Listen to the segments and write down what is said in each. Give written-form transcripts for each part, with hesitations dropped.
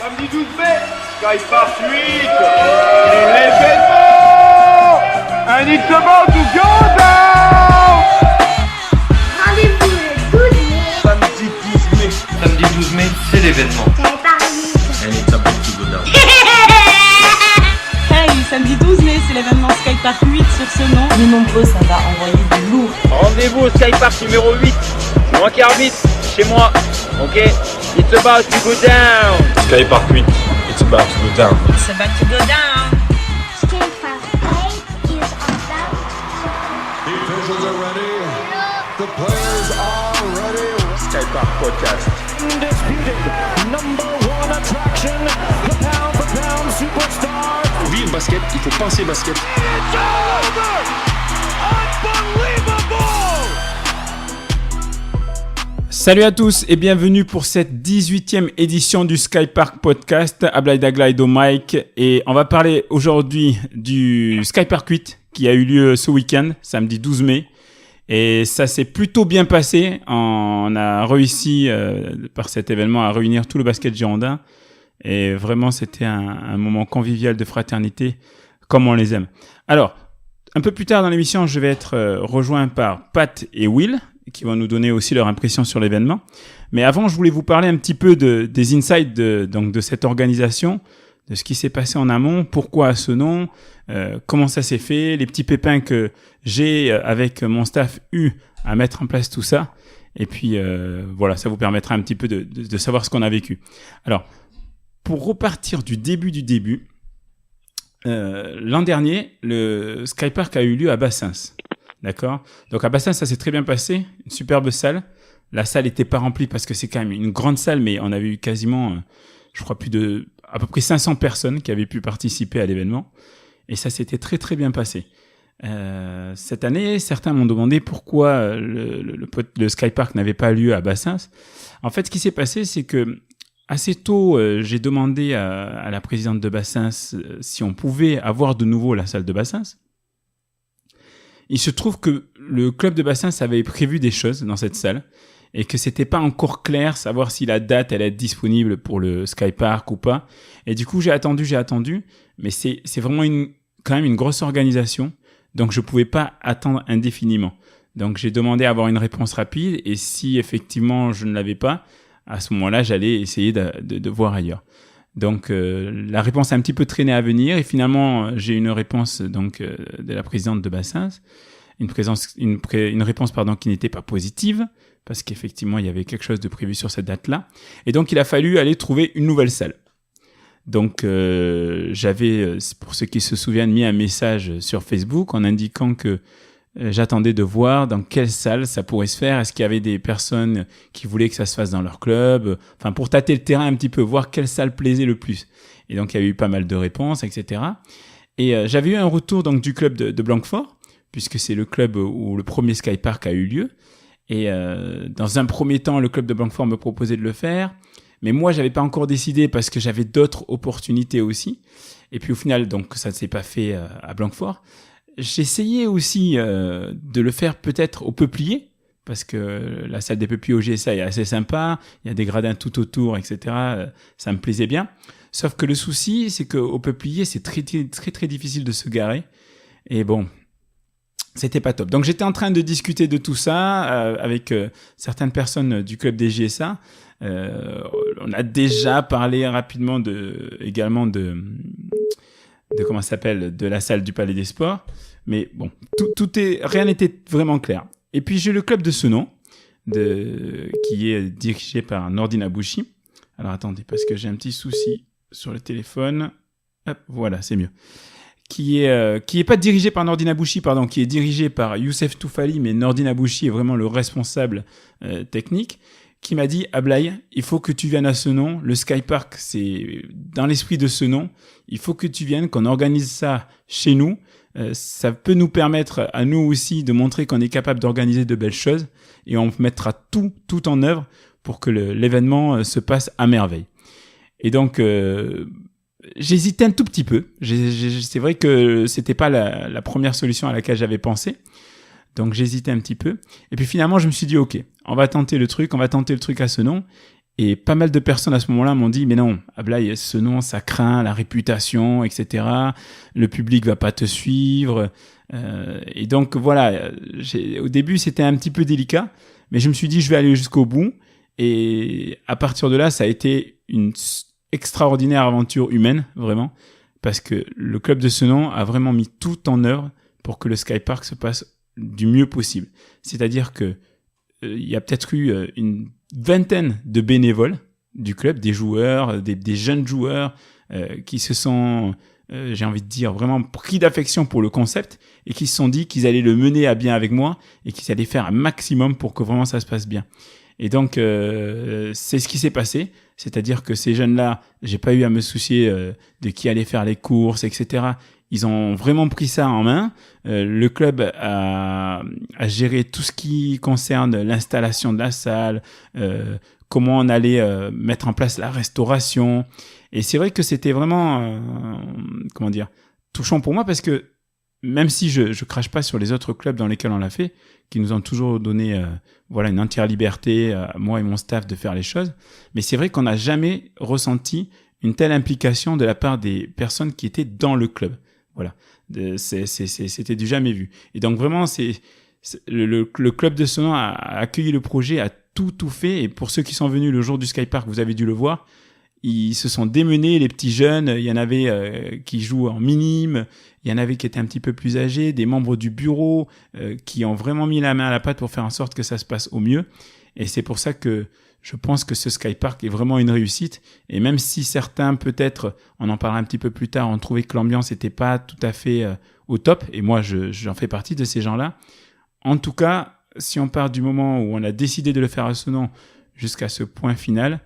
Samedi 12 mai, Skypark 8, et l'événement! And it's about to go down! Rendez-vous le 12 mai. Samedi 12 mai. Samedi 12 mai, c'est l'événement. Skypark 8. And it's about to go down. Hey, samedi 12 mai, c'est l'événement Skypark 8 sur ce nom. Les nombreux, ça va envoyer du lourd. Rendez-vous au Skypark numéro 8. C'est moi qui arbitre, chez moi. Ok? It's about to go down. Skypark 8, it's about to go down. It's about to go down. Skypark 8 is about The officials are ready. The players are ready. Skypark Podcast. Undisputed number one attraction. The pound for pound superstar. Pour vivre basket, il faut penser basket. It's over! Unbelievable! Salut à tous et bienvenue pour cette 18e édition du Skypark Podcast. Ablaï Daglaïdo Mike, et on va parler aujourd'hui du Skypark 8 qui a eu lieu ce week-end, samedi 12 mai. Et ça s'est plutôt bien passé. On a réussi par cet événement à réunir tout le basket girondin. Et vraiment, c'était un moment convivial de fraternité comme on les aime. Alors, un peu plus tard dans l'émission, je vais être rejoint par Pat et Will, qui vont nous donner aussi leur impression sur l'événement. Mais avant, je voulais vous parler un petit peu des insights de cette organisation, de ce qui s'est passé en amont, pourquoi ce nom, comment ça s'est fait, les petits pépins que j'ai avec mon staff eu à mettre en place tout ça. Et puis voilà, ça vous permettra un petit peu de savoir ce qu'on a vécu. Alors, pour repartir du début, l'an dernier, le Skypark a eu lieu à Bassens. D'accord. Donc à Bassens, ça s'est très bien passé, une superbe salle. La salle n'était pas remplie parce que c'est quand même une grande salle, mais on avait eu quasiment, je crois, à peu près 500 personnes qui avaient pu participer à l'événement. Et ça s'était très très bien passé. Cette année, certains m'ont demandé pourquoi le Skypark n'avait pas lieu à Bassens. En fait, ce qui s'est passé, c'est que assez tôt, j'ai demandé à la présidente de Bassens si on pouvait avoir de nouveau la salle de Bassens. Il se trouve que le club de Bassens avait prévu des choses dans cette salle et que c'était pas encore clair savoir si la date allait être disponible pour le Skypark ou pas. Et du coup, j'ai attendu, mais c'est vraiment quand même une grosse organisation, donc je pouvais pas attendre indéfiniment. Donc j'ai demandé à avoir une réponse rapide, et si effectivement je ne l'avais pas, à ce moment-là, j'allais essayer de voir ailleurs. Donc la réponse a un petit peu traîné à venir, et finalement j'ai une réponse de la présidente de Bassens, une réponse qui n'était pas positive, parce qu'effectivement il y avait quelque chose de prévu sur cette date-là, et donc il a fallu aller trouver une nouvelle salle. Donc j'avais, pour ceux qui se souviennent, mis un message sur Facebook en indiquant que j'attendais de voir dans quelle salle ça pourrait se faire. Est-ce qu'il y avait des personnes qui voulaient que ça se fasse dans leur club? Enfin, pour tâter le terrain un petit peu, voir quelle salle plaisait le plus. Et donc, il y a eu pas mal de réponses, etc. Et j'avais eu un retour donc du club de Blanquefort, puisque c'est le club où le premier Skypark a eu lieu. Et dans un premier temps, le club de Blanquefort me proposait de le faire. Mais moi, j'avais pas encore décidé parce que j'avais d'autres opportunités aussi. Et puis au final, donc, ça ne s'est pas fait à Blanquefort. J'essayais aussi de le faire peut-être au Peuplier, parce que la salle des Peupliers au GSA est assez sympa, il y a des gradins tout autour, etc. Ça me plaisait bien. Sauf que le souci, c'est qu'au Peuplier, c'est très, très, très, très difficile de se garer. Et bon, c'était pas top. Donc j'étais en train de discuter de tout ça avec certaines personnes du club des GSA. On a déjà parlé rapidement également de comment ça s'appelle, de la salle du Palais des Sports. Mais bon, rien n'était vraiment clair. Et puis j'ai le club de Senon, qui est dirigé par Nordine Abouchi. Alors attendez, parce que j'ai un petit souci sur le téléphone. Hop, voilà, c'est mieux. Qui est pas dirigé par Nordine Abouchi, pardon, qui est dirigé par Youssef Toufali, mais Nordine Abouchi est vraiment le responsable technique, qui m'a dit: Ablaï, il faut que tu viennes à Senon. Le Skypark, c'est dans l'esprit de Senon. Il faut que tu viennes, qu'on organise ça chez nous. Ça peut nous permettre à nous aussi de montrer qu'on est capable d'organiser de belles choses, et on mettra tout en œuvre pour que l'événement se passe à merveille. Et donc, j'hésitais un tout petit peu. C'est vrai que c'était pas la première solution à laquelle j'avais pensé. Donc j'hésitais un petit peu. Et puis finalement, je me suis dit, ok, on va tenter le truc à Senon. Et pas mal de personnes à ce moment-là m'ont dit, mais non, Ablaye, ce nom, ça craint la réputation, etc. Le public va pas te suivre. Et donc, voilà, au début, c'était un petit peu délicat, mais je me suis dit, je vais aller jusqu'au bout. Et à partir de là, ça a été une extraordinaire aventure humaine, vraiment, parce que le club de Senon a vraiment mis tout en œuvre pour que le Skypark se passe du mieux possible. C'est-à-dire que il y a peut-être eu une vingtaine de bénévoles du club, des joueurs, des jeunes joueurs qui se sont, j'ai envie de dire, vraiment pris d'affection pour le concept et qui se sont dit qu'ils allaient le mener à bien avec moi et qu'ils allaient faire un maximum pour que vraiment ça se passe bien. Et donc, c'est ce qui s'est passé. C'est-à-dire que ces jeunes-là, j'ai pas eu à me soucier de qui allait faire les courses, etc. Ils ont vraiment pris ça en main. Le club a géré tout ce qui concerne l'installation de la salle, comment on allait mettre en place la restauration. Et c'est vrai que c'était vraiment, touchant pour moi parce que même si je crache pas sur les autres clubs dans lesquels on l'a fait, qui nous ont toujours donné une entière liberté, moi et mon staff, de faire les choses, mais c'est vrai qu'on n'a jamais ressenti une telle implication de la part des personnes qui étaient dans le club. Voilà, c'était du jamais vu. Et donc vraiment, le club de Senon a accueilli le projet, a tout fait. Et pour ceux qui sont venus le jour du Skypark, vous avez dû le voir, ils se sont démenés, les petits jeunes. Il y en avait qui jouent en minime, il y en avait qui étaient un petit peu plus âgés, des membres du bureau qui ont vraiment mis la main à la pâte pour faire en sorte que ça se passe au mieux. Et c'est pour ça que je pense que ce Skypark est vraiment une réussite. Et même si certains, peut-être, on en parlera un petit peu plus tard, ont trouvé que l'ambiance n'était pas tout à fait au top, et moi j'en fais partie de ces gens-là. En tout cas, si on part du moment où on a décidé de le faire à Senon jusqu'à ce point final,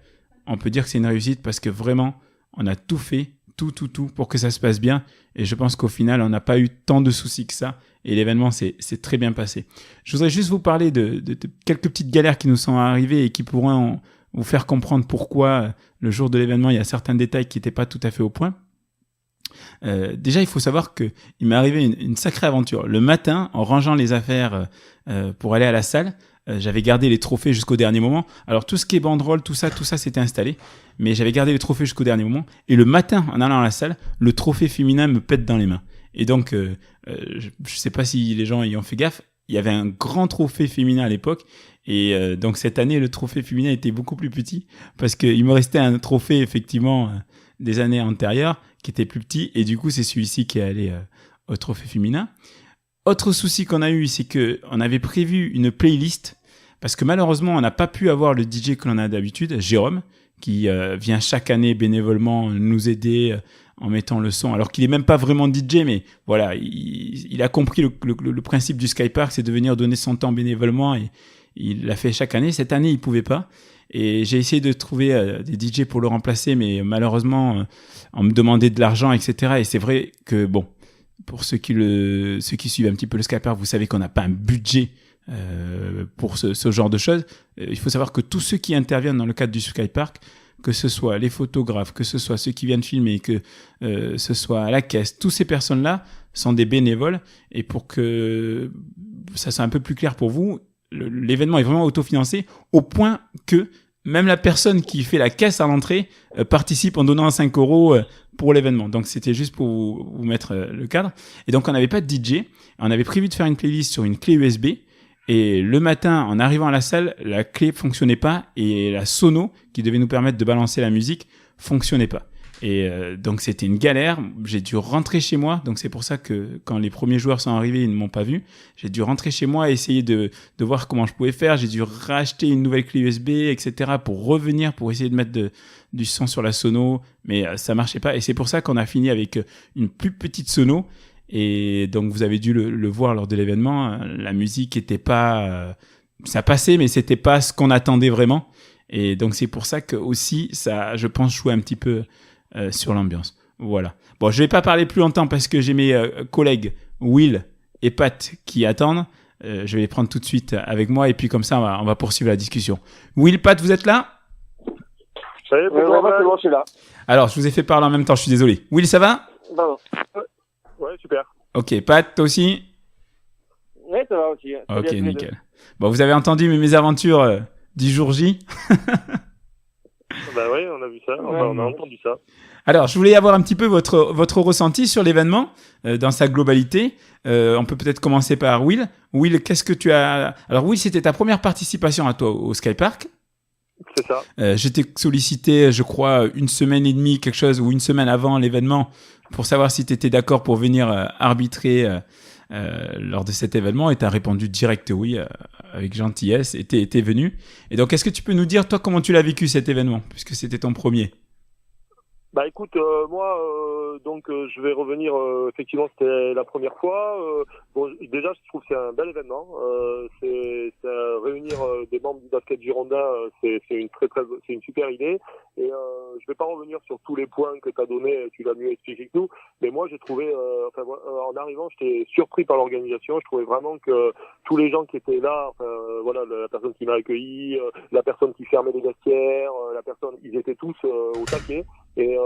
on peut dire que c'est une réussite parce que vraiment, on a tout fait, tout pour que ça se passe bien. Et je pense qu'au final, on n'a pas eu tant de soucis que ça. Et l'événement s'est très bien passé. Je voudrais juste vous parler de quelques petites galères qui nous sont arrivées et qui pourront vous faire comprendre pourquoi le jour de l'événement, il y a certains détails qui n'étaient pas tout à fait au point. Déjà, il faut savoir que il m'est arrivé une sacrée aventure. Le matin, en rangeant les affaires pour aller à la salle, j'avais gardé les trophées jusqu'au dernier moment. Alors tout ce qui est banderole, tout ça s'était installé, mais j'avais gardé les trophées jusqu'au dernier moment. Et le matin, en allant à la salle, le trophée féminin me pète dans les mains. Et donc, je sais pas si les gens y ont fait gaffe, il y avait un grand trophée féminin à l'époque. Et donc cette année, le trophée féminin était beaucoup plus petit parce qu'il me restait un trophée effectivement des années antérieures qui était plus petit. Et du coup, c'est celui-ci qui est allé au trophée féminin. Autre souci qu'on a eu, c'est que on avait prévu une playlist parce que malheureusement, on n'a pas pu avoir le DJ que l'on a d'habitude, Jérôme, qui vient chaque année bénévolement nous aider en mettant le son, alors qu'il est même pas vraiment DJ, mais voilà, il a compris le principe du Skypark, c'est de venir donner son temps bénévolement et il l'a fait chaque année. Cette année, il pouvait pas. Et j'ai essayé de trouver des DJ pour le remplacer, mais malheureusement, on me demandait de l'argent, etc. Et c'est vrai que, bon, pour ceux qui suivent un petit peu le Skypark, vous savez qu'on n'a pas un budget pour ce genre de choses. Il faut savoir que tous ceux qui interviennent dans le cadre du Skypark, que ce soit les photographes, que ce soit ceux qui viennent filmer, que ce soit à la caisse, toutes ces personnes-là sont des bénévoles. Et pour que ça soit un peu plus clair pour vous, l'événement est vraiment autofinancé au point que même la personne qui fait la caisse à l'entrée participe en donnant 5 € pour l'événement. Donc c'était juste pour vous mettre le cadre. Et donc on n'avait pas de DJ. On avait prévu de faire une playlist sur une clé USB. Et le matin, en arrivant à la salle, la clé fonctionnait pas et la sono qui devait nous permettre de balancer la musique fonctionnait pas. Et donc c'était une galère. J'ai dû rentrer chez moi. Donc c'est pour ça que quand les premiers joueurs sont arrivés, ils ne m'ont pas vu. J'ai dû rentrer chez moi et essayer de voir comment je pouvais faire. J'ai dû racheter une nouvelle clé USB, etc. pour revenir, pour essayer de mettre du son sur la sono. Mais ça marchait pas. Et c'est pour ça qu'on a fini avec une plus petite sono. Et donc vous avez dû le voir lors de l'événement. La musique était pas... ça passait, mais c'était pas ce qu'on attendait vraiment. Et donc c'est pour ça que aussi ça, je pense, jouait un petit peu sur l'ambiance. Voilà. Bon, je vais pas parler plus longtemps parce que j'ai mes collègues Will et Pat qui attendent. Je vais les prendre tout de suite avec moi et puis comme ça on va poursuivre la discussion. Will, Pat, vous êtes là? Ça y est, c'est bon, je suis là. Alors, je vous ai fait parler en même temps, je suis désolé. Will, ça va? Non. Ouais, super. Ok, Pat, toi aussi? Ouais, ça va aussi. Ok, nickel. Bon, vous avez entendu mes aventures du jour J. Bah oui, on a vu ça, on a entendu ça. Alors, je voulais avoir un petit peu votre ressenti sur l'événement dans sa globalité. On peut peut-être commencer par Will. Will, qu'est-ce que tu as... Alors Will, c'était ta première participation à toi au Skypark. C'est ça. J'étais sollicité, je crois, une semaine et demie, quelque chose, ou une semaine avant l'événement, pour savoir si tu étais d'accord pour venir arbitrer lors de cet événement, et tu as répondu direct oui, avec gentillesse, et t'es venu. Et donc, est-ce que tu peux nous dire, toi, comment tu l'as vécu cet événement, puisque c'était ton premier? Bah écoute, moi, donc je vais revenir, effectivement c'était la première fois. Bon, déjà je trouve que c'est un bel événement. C'est réunir des membres du basket girondin, c'est une super idée. Et je vais pas revenir sur tous les points que tu as donnés, tu l'as mieux expliqué que nous. Mais moi j'ai trouvé, en arrivant j'étais surpris par l'organisation. Je trouvais vraiment que tous les gens qui étaient là, voilà, la personne qui m'a accueilli, la personne qui fermait les vestiaires, ils étaient tous au taquet. Et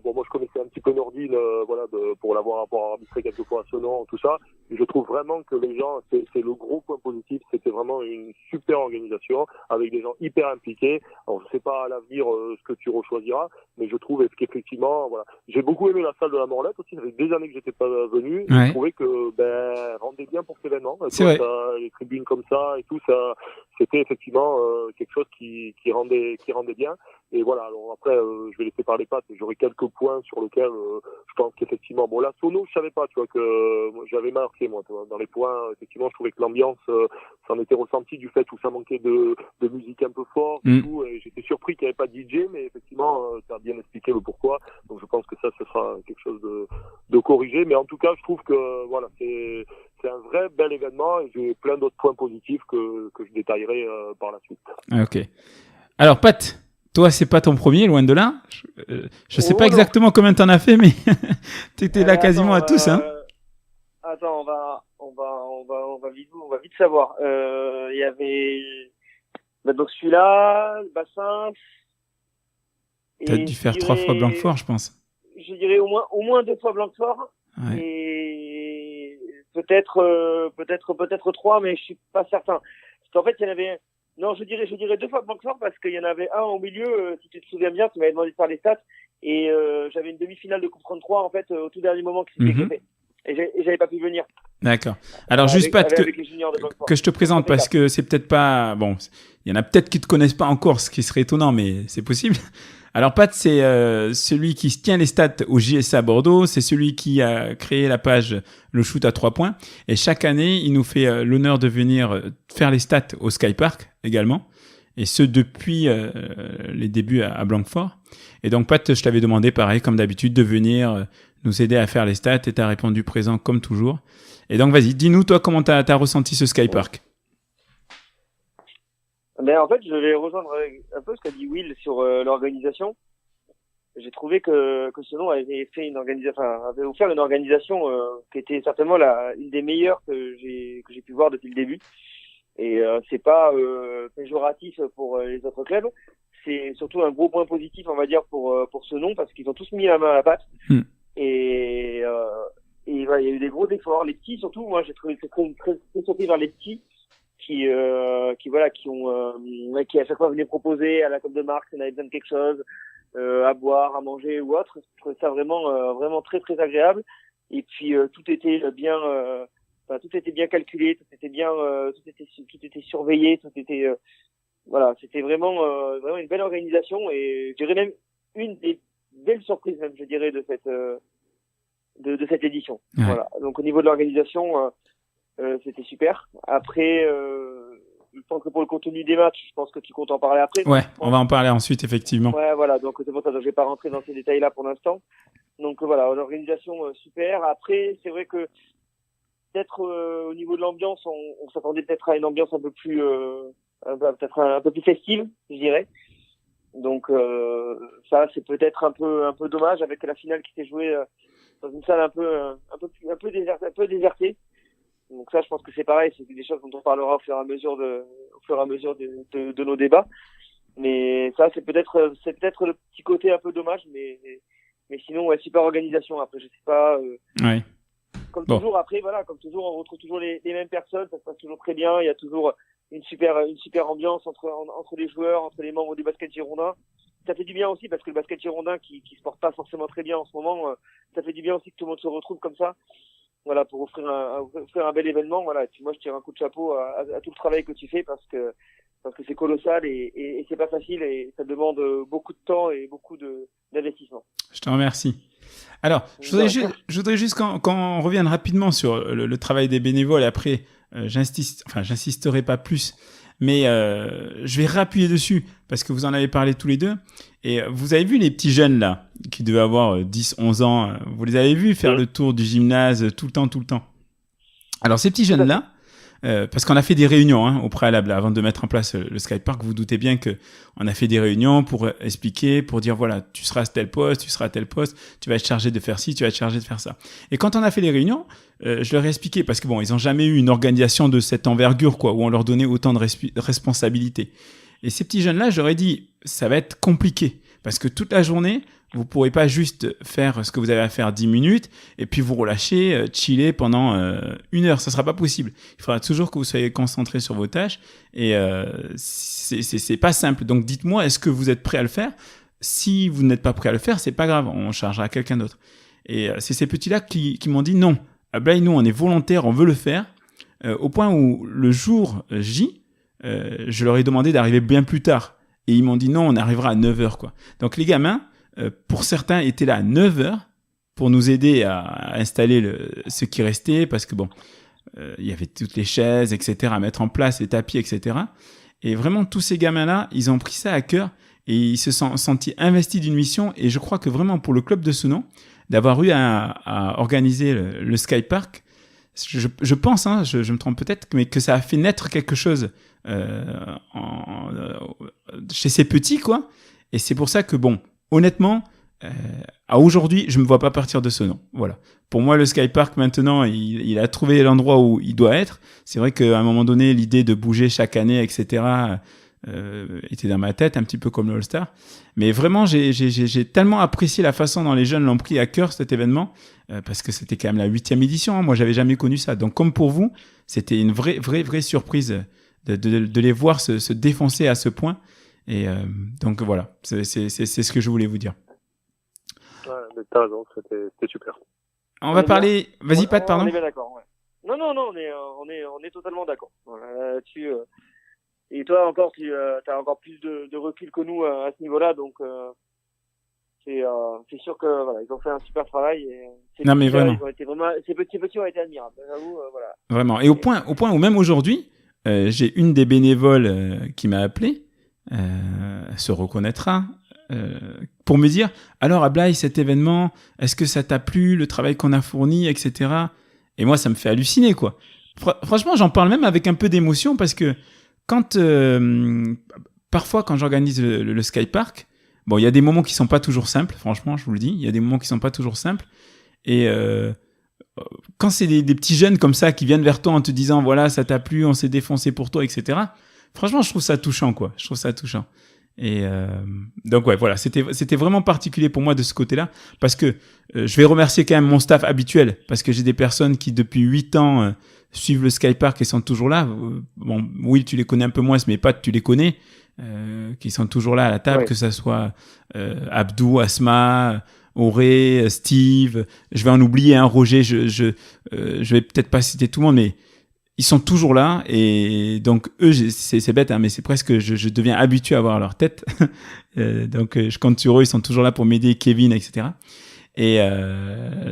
bon, moi je connaissais un petit peu Nordine, voilà, pour l'avoir arbitré quelques fois à Senon, tout ça. Et je trouve vraiment que les gens, c'est le gros point positif. C'était vraiment une super organisation avec des gens hyper impliqués. Alors je sais pas à l'avenir ce que tu rechoisiras, mais je trouve qu'effectivement, voilà, j'ai beaucoup aimé la salle de la Morlette aussi. Ça fait des années que j'étais pas venu. Ouais. Je trouvais que rendait bien pour cet événement. C'est vrai. Les tribunes comme ça et tout ça, c'était effectivement quelque chose qui rendait bien. Et voilà, alors après, je vais laisser parler Pat, mais j'aurai quelques points sur lesquels je pense qu'effectivement, bon là, Sono, je savais pas, tu vois, que j'avais marqué, moi, tu vois, dans les points, effectivement, je trouvais que l'ambiance s'en était ressentie du fait où ça manquait de musique un peu forte et tout, et j'étais surpris qu'il n'y avait pas de DJ, mais effectivement, tu as bien expliqué le pourquoi, donc je pense que ça, ce sera quelque chose de corrigé, mais en tout cas, je trouve que, voilà, c'est un vrai bel événement, et j'ai plein d'autres points positifs que je détaillerai par la suite. Ok. Alors, Pat, toi, c'est pas ton premier, loin de là. Je sais pas exactement combien t'en as fait, mais t'étais là quasiment à tous, hein. Attends, on va vite savoir. Il y avait, donc celui-là, le bassin. T'as dû faire 3 fois Blanquefort, je pense. Je dirais au moins 2 fois Blanquefort. Ouais. Et peut-être 3, mais je suis pas certain. Parce qu'en fait, il y en avait, non, je dirais 2 fois Blanquefort parce qu'il y en avait un au milieu, si tu te souviens bien, tu m'avais demandé de faire les stats, et j'avais une demi-finale de Coupe 33 en fait au tout dernier moment qui s'était greffée. Et j'avais pas pu venir. D'accord. Alors juste Pat, que je te présente parce que c'est peut-être pas, bon, il y en a peut-être qui te connaissent pas encore, ce qui serait étonnant, mais c'est possible. Alors Pat, c'est celui qui tient les stats au JSA Bordeaux, c'est celui qui a créé la page Le Shoot à 3 points, et chaque année, il nous fait l'honneur de venir faire les stats au Skypark également, et ce depuis les débuts à Blanquefort. Et donc Pat, je t'avais demandé pareil, comme d'habitude, de venir nous aider à faire les stats, et t'as répondu présent comme toujours. Et donc vas-y, dis-nous toi comment t'as ressenti ce Skypark. Ben, en fait, je vais rejoindre un peu ce qu'a dit Will sur l'organisation. J'ai trouvé que Senon avait fait avait offert une organisation qui était certainement une des meilleures que j'ai pu voir depuis le début. Et c'est pas péjoratif pour les autres clubs. C'est surtout un gros point positif, on va dire, pour Senon, parce qu'ils ont tous mis la main à la pâte. Et voilà, il y a eu des gros efforts. Les petits, surtout, moi, j'ai trouvé très surpris vers les petits qui à chaque fois venaient proposer à la Coupe de Marque si on avait besoin de quelque chose, à boire, à manger ou autre. Je trouvais ça vraiment très très agréable. Et puis tout était bien calculé, tout était surveillé, tout était voilà, c'était vraiment une belle organisation, et je dirais même une des belles surprises même, je dirais, de cette édition. Ouais. Voilà. Donc au niveau de l'organisation, c'était super. Après, je pense que pour le contenu des matchs, je pense que tu comptes en parler après. Ouais, on va en parler ensuite, effectivement. Ouais, voilà. Donc c'est pour ça que je vais pas rentrer dans ces détails-là pour l'instant. Donc voilà, l'organisation super. Après, c'est vrai que peut-être au niveau de l'ambiance, on s'attendait peut-être à une ambiance un peu plus, peut-être un peu plus festive, je dirais. Donc ça, c'est peut-être un peu dommage avec la finale qui s'est jouée dans une salle un peu désertée. Donc ça, je pense que c'est pareil, c'est des choses dont on parlera au fur et à mesure de nos débats. Mais ça, c'est peut-être le petit côté un peu dommage, mais sinon, ouais, super organisation. Après, je sais pas. Ouais. Comme toujours, après, voilà, comme toujours, on retrouve toujours les mêmes personnes, ça se passe toujours très bien. Il y a toujours une super ambiance entre les joueurs, entre les membres du basket girondin. ça fait du bien aussi parce que le basket girondin qui se porte pas forcément très bien en ce moment, ça fait du bien aussi que tout le monde se retrouve comme ça. Voilà, pour offrir un bel événement. Voilà, et puis moi je tire un coup de chapeau à tout le travail que tu fais parce que c'est colossal et c'est pas facile et ça demande beaucoup de temps et beaucoup d'investissement. Je te remercie. Alors, je voudrais juste quand on revienne rapidement sur le travail des bénévoles, et après, j'insisterai pas plus, mais je vais réappuyer dessus parce que vous en avez parlé tous les deux. Et vous avez vu les petits jeunes là, qui devaient avoir 10, 11 ans, vous les avez vus faire le tour du gymnase tout le temps. Alors, ces petits jeunes là, parce qu'on a fait des réunions au préalable avant de mettre en place le Skypark. Vous vous doutez bien que on a fait des réunions pour expliquer, pour dire voilà, tu seras à tel poste, tu seras à tel poste, tu vas être chargé de faire ci, tu vas être chargé de faire ça. Et quand on a fait les réunions, je leur ai expliqué parce que bon, ils ont jamais eu une organisation de cette envergure quoi, où on leur donnait autant de responsabilités. Et ces petits jeunes-là, j'aurais dit, ça va être compliqué parce que toute la journée, vous pourrez pas juste faire ce que vous avez à faire 10 minutes et puis vous relâcher, chiller pendant 1 heure. Ça sera pas possible. Il faudra toujours que vous soyez concentré sur vos tâches et c'est pas simple. Donc dites-moi, est-ce que vous êtes prêt à le faire? Si vous n'êtes pas prêt à le faire, c'est pas grave. On chargera quelqu'un d'autre. Et c'est ces petits-là qui m'ont dit non. À Blaye, nous, on est volontaires, on veut le faire. Au point où le jour J, je leur ai demandé d'arriver bien plus tard. Et ils m'ont dit non, on arrivera à 9h, quoi. Donc les gamins, pour certains, étaient là à 9h pour nous aider à installer ce qui restait parce que bon, il y avait toutes les chaises, etc., à mettre en place, les tapis, etc. Et vraiment, tous ces gamins-là, ils ont pris ça à cœur et ils se sont sentis investis d'une mission. Et je crois que vraiment, pour le club de Thonon, d'avoir eu à organiser le Skypark, je pense, je me trompe peut-être, mais que ça a fait naître quelque chose chez ces petits, quoi. Et c'est pour ça que, bon, honnêtement, à aujourd'hui, je me vois pas partir de Thonon. Voilà. Pour moi, le Skypark, maintenant, il a trouvé l'endroit où il doit être. C'est vrai qu'à un moment donné, l'idée de bouger chaque année, etc., était dans ma tête, un petit peu comme le All-Star. Mais vraiment, j'ai tellement apprécié la façon dont les jeunes l'ont pris à cœur, cet événement, parce que c'était quand même la 8e édition. Moi, j'avais jamais connu ça. Donc, comme pour vous, c'était une vraie surprise de les voir se défoncer à ce point. Et donc, voilà. C'est ce que je voulais vous dire. Ouais, mais t'as raison, c'était super. On va parler... Vas-y, Pat, pardon. On est bien d'accord, ouais. Non, on est totalement d'accord. Voilà, là-dessus... Et toi encore, tu as encore plus de recul que nous à ce niveau-là, donc c'est sûr que voilà, ils ont fait un super travail. Et non mais vraiment. Ces petits ont été admirables. J'avoue, voilà. Vraiment. Et au point où même aujourd'hui, j'ai une des bénévoles qui m'a appelé, se reconnaîtra, pour me dire alors à Blaye, cet événement, est-ce que ça t'a plu, le travail qu'on a fourni, etc. Et moi, ça me fait halluciner quoi. Franchement, j'en parle même avec un peu d'émotion parce que parfois, quand j'organise le Skypark, bon, il y a des moments qui sont pas toujours simples, franchement, je vous le dis, il y a des moments qui sont pas toujours simples. Et quand c'est des petits jeunes comme ça qui viennent vers toi en te disant, voilà, ça t'a plu, on s'est défoncé pour toi, etc. Franchement, je trouve ça touchant, quoi. Je trouve ça touchant. Et donc ouais, voilà, c'était vraiment particulier pour moi de ce côté-là, parce que je vais remercier quand même mon staff habituel, parce que j'ai des personnes qui depuis 8 ans suivent le Skypark et sont toujours là. Bon, oui, tu les connais un peu moins, mais pas tu les connais, qui sont toujours là à la table, ouais. Que ça soit Abdou, Asma, Auré, Steve, je vais en oublier, Roger, je vais peut-être pas citer tout le monde, mais ils sont toujours là, et donc eux, c'est bête, mais c'est presque, je deviens habitué à voir leur tête. Donc je compte sur eux, ils sont toujours là pour m'aider, Kevin, etc. Et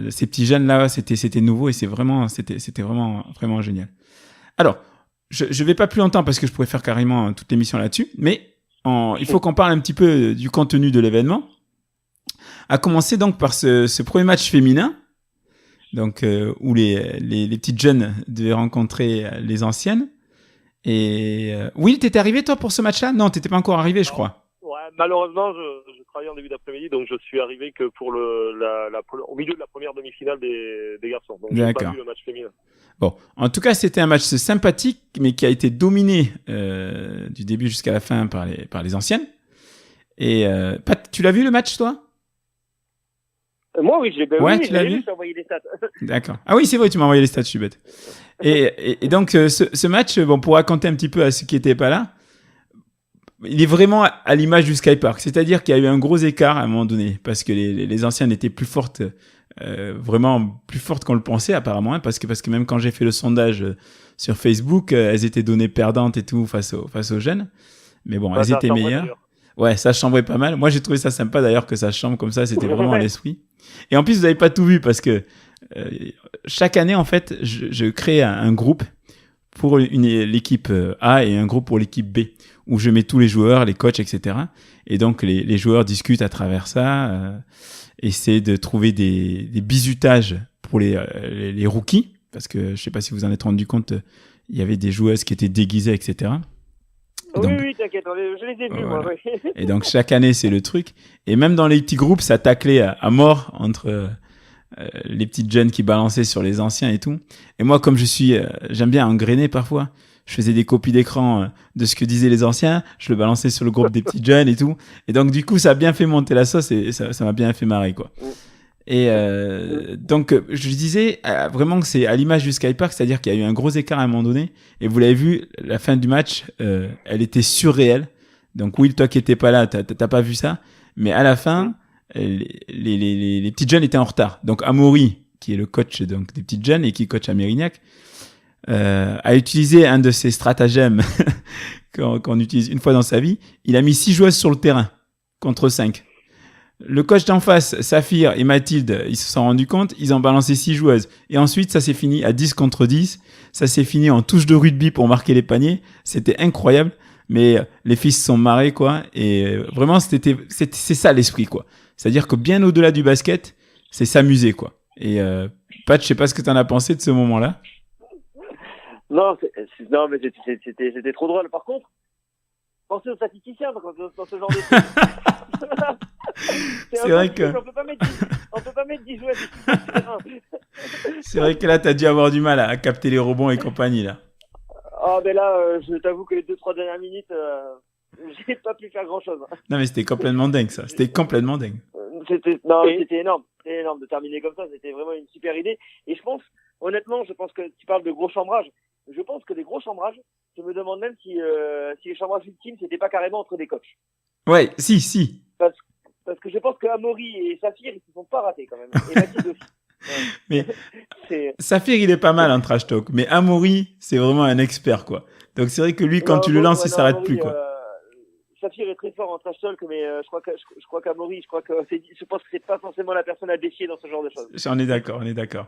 ces petits jeunes là, c'était nouveau, et c'était vraiment génial. Alors, je vais pas plus longtemps parce que je pourrais faire carrément toute l'émission là-dessus, mais il faut qu'on parle un petit peu du contenu de l'événement. À commencer donc par ce premier match féminin. Donc où les petites jeunes devaient rencontrer les anciennes. Et Will, t'étais arrivé toi pour ce match-là? Non, t'étais pas encore arrivé, je crois. Ouais, malheureusement, je travaillais en début d'après-midi, donc je suis arrivé que pour au milieu de la première demi-finale des garçons. Donc j'ai pas vu le match féminin. Bon, en tout cas, c'était un match sympathique, mais qui a été dominé du début jusqu'à la fin par les anciennes. Et Pat, tu l'as vu le match, toi? Moi, oui, je l'ai bien vu. Tu l'as vu? Je t'ai envoyé les stats. D'accord. Ah oui, c'est vrai, tu m'as envoyé les stats, je suis bête. Et donc, ce match, bon, pour raconter un petit peu à ceux qui n'étaient pas là, il est vraiment à l'image du Skypark. C'est-à-dire qu'il y a eu un gros écart à un moment donné parce que les anciennes étaient plus fortes, vraiment plus fortes qu'on le pensait apparemment, hein, parce que même quand j'ai fait le sondage sur Facebook, elles étaient données perdantes et tout face aux jeunes. Mais bon, elles étaient meilleures. Ouais, ça chambrait pas mal. Moi, j'ai trouvé ça sympa d'ailleurs que ça chambre comme ça. C'était vraiment à l'esprit. Et en plus, vous n'avez pas tout vu parce que chaque année, en fait, je crée un groupe pour l'équipe A et un groupe pour l'équipe B où je mets tous les joueurs, les coachs, etc. Et donc, les joueurs discutent à travers ça, essaient de trouver des bizutages pour les rookies parce que je sais pas si vous en êtes rendu compte, il y avait des joueuses qui étaient déguisées, etc. Oui, t'inquiète, je les ai vus, voilà. moi. Oui. Et donc, chaque année, c'est le truc. Et même dans les petits groupes, ça taclait à mort entre les petites jeunes qui balançaient sur les anciens et tout. Et moi, comme j'aime bien engrainer parfois, je faisais des copies d'écran de ce que disaient les anciens, je le balançais sur le groupe des petites jeunes et tout. Et donc, du coup, ça a bien fait monter la sauce et ça m'a bien fait marrer, quoi. Et donc, je disais vraiment que c'est à l'image du Skypark, c'est-à-dire qu'il y a eu un gros écart à un moment donné. Et vous l'avez vu, la fin du match, elle était surréelle. Donc, Will, toi qui n'étais pas là, t'as pas vu ça. Mais à la fin, les petites jeunes étaient en retard. Donc, Amaury, qui est le coach donc, des petites jeunes et qui coach à Mérignac, a utilisé un de ces stratagèmes qu'on utilise une fois dans sa vie. Il a mis 6 joueuses sur le terrain contre 5. Le coach d'en face, Saphir et Mathilde, ils se sont rendus compte, ils ont balancé 6 joueuses. Et ensuite, ça s'est fini à 10 contre 10. Ça s'est fini en touche de rugby pour marquer les paniers. C'était incroyable. Mais les filles se sont marrées, quoi. Et vraiment, c'est ça l'esprit, quoi. C'est-à-dire que bien au-delà du basket, c'est s'amuser, quoi. Et Pat, je sais pas ce que t'en as pensé de ce moment-là. Non, mais c'était trop drôle. Par contre, pensez aux statisticiens dans ce genre de truc. C'est vrai que... On peut pas mettre 10 joueurs. C'est vrai que là, t'as dû avoir du mal à capter les rebonds et compagnie, là. Ah, mais là, je t'avoue que les 2-3 dernières minutes, j'ai pas pu faire grand-chose. Non, mais c'était complètement dingue, ça. C'était complètement dingue. C'était énorme. C'était énorme de terminer comme ça. C'était vraiment une super idée. Et honnêtement, je pense que tu parles de gros chambrages. Je pense que les gros chambrages, je me demande même si les chambrages ultimes, c'était pas carrément entre des coachs. Ouais, si. Parce que je pense que Amaury et Saphir, ils se sont pas ratés quand même. Et Mathilde aussi. Ouais. Mais Saphir, il est pas mal en trash talk. Mais Amaury, c'est vraiment un expert, quoi. Donc c'est vrai que lui, quand tu le lances, il s'arrête plus, quoi. Saphir est très fort en trash talk, mais je crois qu'Amaury, je pense que c'est pas forcément la personne à défier dans ce genre de choses. On est d'accord.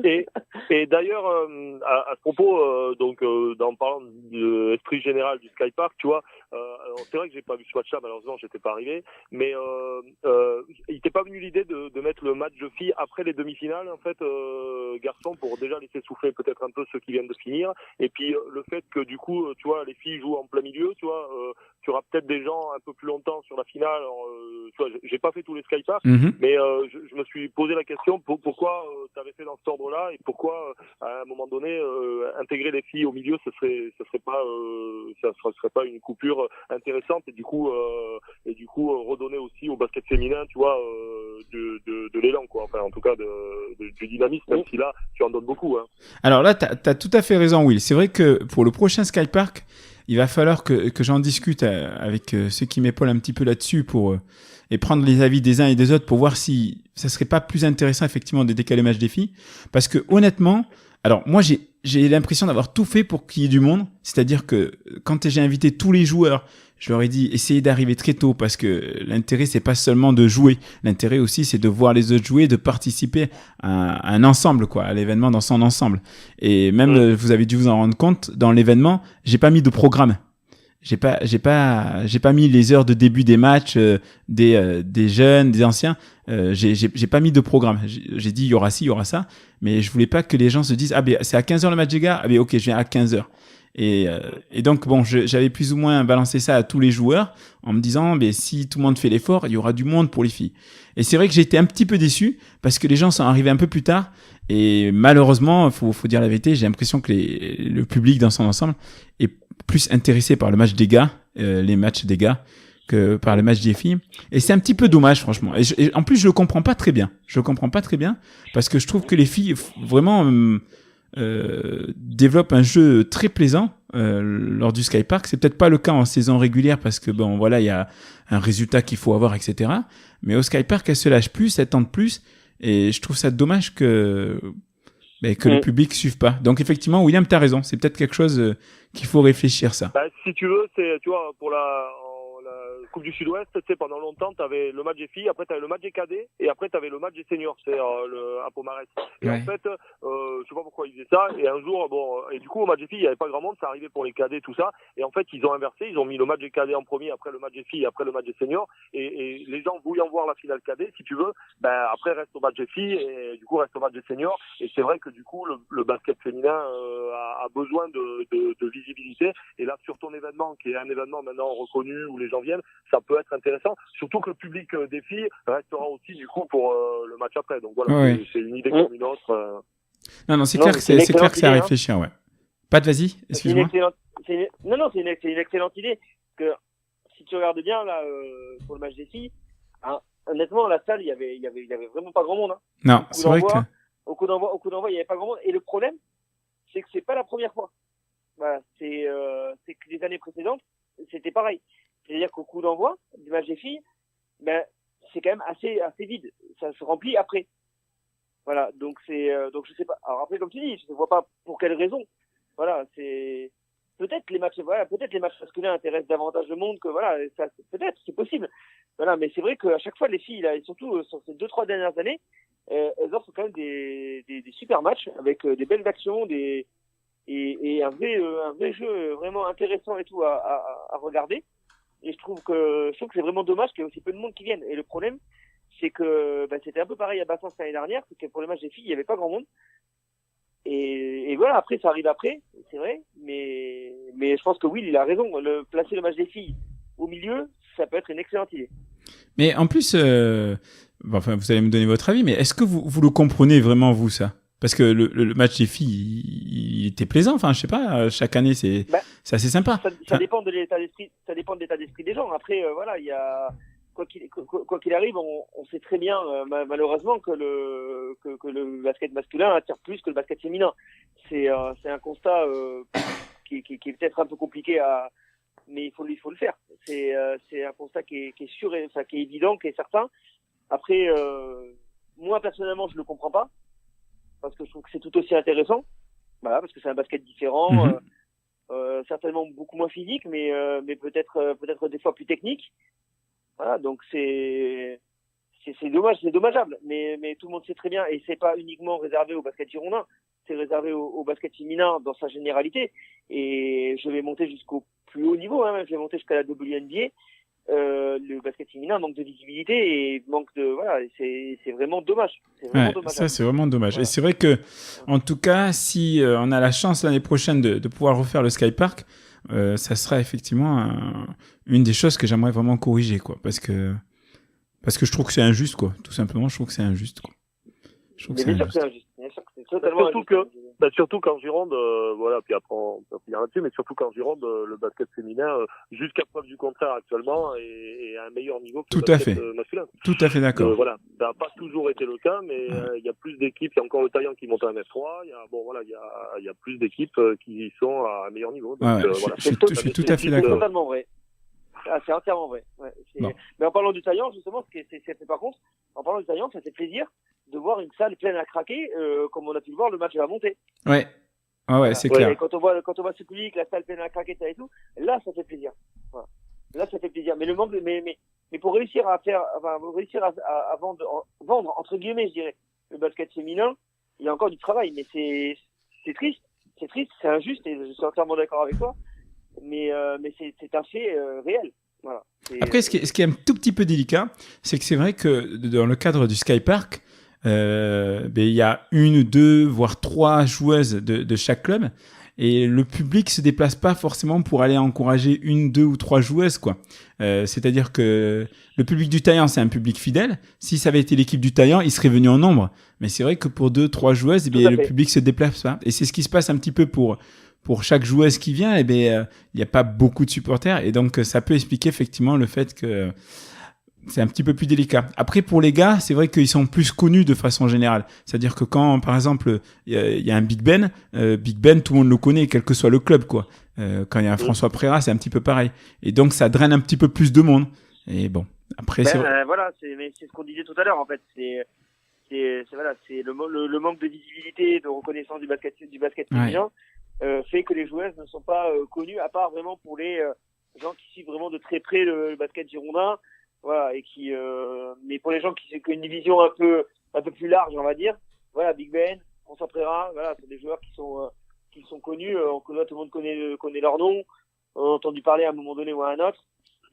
Et d'ailleurs, à ce propos, en parlant de l'esprit général du Skypark, tu vois, alors c'est vrai que j'ai pas vu ce match-là, malheureusement, j'étais pas arrivé, mais il t'est pas venu l'idée de mettre le match de filles après les demi-finales, en fait, garçons, pour déjà laisser souffler peut-être un peu ceux qui viennent de finir, et puis le fait que du coup, tu vois, les filles jouent en plein milieu, tu vois, tu auras peut-être des gens un peu plus longtemps sur la finale. Alors, tu vois, j'ai pas fait tous les Skyparks, mais je me suis posé la question pourquoi tu avais fait dans cet ordre-là et pourquoi à un moment donné intégrer les filles au milieu, ça serait pas une coupure intéressante et du coup redonner aussi au basket féminin, tu vois, de l'élan, quoi. Enfin, en tout cas du dynamisme, même si là tu en donnes beaucoup. Hein. Alors là, t'as tout à fait raison, Will. C'est vrai que pour le prochain Skypark, il va falloir que j'en discute avec ceux qui m'épaulent un petit peu là-dessus et prendre les avis des uns et des autres pour voir si ça serait pas plus intéressant effectivement de décaler le match des filles. Parce que honnêtement, alors moi j'ai l'impression d'avoir tout fait pour qu'il y ait du monde. C'est-à-dire que quand j'ai invité tous les joueurs, je leur ai dit essayez d'arriver très tôt parce que l'intérêt c'est pas seulement de jouer, l'intérêt aussi c'est de voir les autres jouer, de participer à un ensemble, quoi, à l'événement dans son ensemble. Et même vous avez dû vous en rendre compte, dans l'événement, j'ai pas mis de programme. J'ai pas mis les heures de début des matchs des jeunes, des anciens. J'ai pas mis de programme. J'ai dit il y aura ci, il y aura ça, mais je voulais pas que les gens se disent c'est à 15h le match des gars. OK, je viens à 15h. Et donc bon, j'avais plus ou moins balancé ça à tous les joueurs en me disant si tout le monde fait l'effort, il y aura du monde pour les filles. Et c'est vrai que j'ai été un petit peu déçu parce que les gens sont arrivés un peu plus tard et malheureusement, faut dire la vérité, j'ai l'impression que le public dans son ensemble est plus intéressé par le match des gars, les matchs des gars, que par le match des filles. Et c'est un petit peu dommage, franchement. Et en plus, je le comprends pas très bien. Parce que je trouve que les filles vraiment développent un jeu très plaisant lors du Skypark. C'est peut-être pas le cas en saison régulière parce que bon, voilà, il y a un résultat qu'il faut avoir, etc. Mais au Skypark, elle se lâche plus, elle tente plus, et je trouve ça dommage que le public suive pas. Donc effectivement, William, t'as raison. C'est peut-être quelque chose qu'il faut réfléchir, ça. Bah, si tu veux, tu vois, pour la Coupe du Sud-Ouest, tu sais, pendant longtemps, t'avais le match des filles, après t'avais le match des cadets, et après t'avais le match des seniors, c'est à Pomarez. Et en fait, je sais pas pourquoi ils faisaient ça, et un jour, et du coup, au match des filles, il y avait pas grand monde, ça arrivait pour les cadets, tout ça, et en fait, ils ont inversé, ils ont mis le match des cadets en premier, après le match des filles, après le match des seniors, et les gens voulant voir la finale cadet, si tu veux, après reste au match des filles, et du coup reste au match des seniors, et c'est vrai que du coup, le basket féminin a besoin de visibilité, et là, sur ton événement, qui est un événement maintenant reconnu, où les gens viennent, ça peut être intéressant, surtout que le public des filles restera aussi du coup pour le match après. Donc voilà, c'est une idée comme une autre. Non, c'est clair que c'est à réfléchir, ouais. Pat, vas-y, excuse-moi. C'est une excellente idée. Que si tu regardes bien là pour le match des filles, honnêtement, la salle, il y avait vraiment pas grand monde. Hein. Non, c'est vrai que au coup d'envoi, il y avait pas grand monde. Et le problème, c'est que c'est pas la première fois. Voilà, c'est que les années précédentes, c'était pareil. C'est-à-dire qu'au coup d'envoi du match des filles, c'est quand même assez vide. Ça se remplit après. Voilà, donc je sais pas. Alors après, comme tu dis, je ne vois pas pour quelle raison. Voilà, c'est peut-être les matchs masculins intéressent davantage de monde que ça, peut-être, c'est possible. Voilà, mais c'est vrai qu'à chaque fois les filles là, et surtout sur ces 2-3 dernières années, elles offrent quand même des super matchs avec des belles actions, et un vrai jeu vraiment intéressant et tout à regarder. Et je trouve que c'est vraiment dommage qu'il y ait aussi peu de monde qui vienne. Et le problème, c'est que c'était un peu pareil à Bassens l'année dernière, c'est que pour les matchs des filles, il n'y avait pas grand monde. Et voilà, après, ça arrive après, c'est vrai. Mais je pense que Will, il a raison. Placer le match des filles au milieu, ça peut être une excellente idée. Mais en plus, vous allez me donner votre avis, mais est-ce que vous le comprenez vraiment, vous, ça ? Parce que le match des filles, il était plaisant. Enfin, je sais pas, chaque année, c'est assez sympa. Ça dépend de l'état d'esprit. Ça dépend de l'état d'esprit des gens. Après, il y a quoi qu'il arrive, on sait très bien, malheureusement, que le basket masculin attire plus que le basket féminin. C'est un constat qui est peut-être un peu compliqué mais il faut le faire. C'est un constat qui est sûr, qui est évident, qui est certain. Après, moi personnellement, je le comprends pas. Parce que je trouve que c'est tout aussi intéressant, parce que c'est un basket différent, certainement beaucoup moins physique, mais peut-être des fois plus technique. Voilà, donc c'est dommage, c'est dommageable, mais tout le monde sait très bien, et c'est pas uniquement réservé au basket girondin, c'est réservé au basket féminin dans sa généralité, et je vais monter jusqu'au plus haut niveau, je vais monter jusqu'à la WNBA. Le basket féminin manque de visibilité et manque de c'est vraiment dommage. Ça c'est vraiment dommage. Voilà. Et c'est vrai que en tout cas, si on a la chance l'année prochaine de pouvoir refaire le Skypark, ça sera effectivement une des choses que j'aimerais vraiment corriger, quoi, parce que je trouve que c'est injuste, quoi. Tout simplement, je trouve que c'est injuste, quoi. Je trouve que c'est injuste. Surtout qu'en Gironde, puis après on peut finir là-dessus, mais surtout qu'en Gironde, le basket féminin, jusqu'à preuve du contraire actuellement, est à un meilleur niveau que le basket masculin. Tout à fait d'accord. Ça n'a pas toujours été le cas, mais il y a plus d'équipes, il y a encore le Taillan qui monte à un F3, il y a plus d'équipes qui sont à un meilleur niveau. Donc, je suis tout à fait d'accord. C'est totalement vrai. C'est entièrement vrai. Mais en parlant du Taillan, justement, par contre, en parlant du Taillan, ça fait plaisir de voir une salle pleine à craquer, comme on a pu le voir, le match va monter. Ouais, c'est clair. Et quand on voit ce public, la salle pleine à craquer, et tout, là, ça fait plaisir. Voilà. Là, ça fait plaisir. Mais le manque mais pour réussir à vendre, entre guillemets, je dirais, le basket féminin, il y a encore du travail, mais c'est triste, c'est injuste, et je suis entièrement d'accord avec toi, mais c'est un fait réel. Voilà. Après, ce qui est un tout petit peu délicat, c'est que c'est vrai que dans le cadre du Skypark, il y a 1, 2, voire 3 joueuses de chaque club, et le public se déplace pas forcément pour aller encourager 1, 2 ou 3 joueuses, quoi. C'est-à-dire que le public du Taillan, c'est un public fidèle. Si ça avait été l'équipe du Taillan, il serait venu en nombre. Mais c'est vrai que pour 2, 3 joueuses, le public se déplace pas. Et c'est ce qui se passe un petit peu pour chaque joueuse qui vient. Il n'y a pas beaucoup de supporters, et donc ça peut expliquer effectivement le fait que c'est un petit peu plus délicat. Après, pour les gars, c'est vrai qu'ils sont plus connus de façon générale. C'est-à-dire que quand, par exemple, il y a un Big Ben, tout le monde le connaît, quel que soit le club, quoi. Quand il y a un François Préra, c'est un petit peu pareil. Et donc, ça draine un petit peu plus de monde. Et bon, après, voilà, mais c'est ce qu'on disait tout à l'heure, en fait. C'est le manque de visibilité, de reconnaissance du basket féminin, fait que les joueuses ne sont pas connues, à part vraiment pour les gens qui suivent vraiment de très près le basket girondin. Voilà, et mais pour les gens qui ont une vision un peu plus large, on va dire, voilà, Big Ben, François Préra, voilà, c'est des joueurs qui sont connus, tout le monde connaît leur nom, on a entendu parler à un moment donné ou à un autre,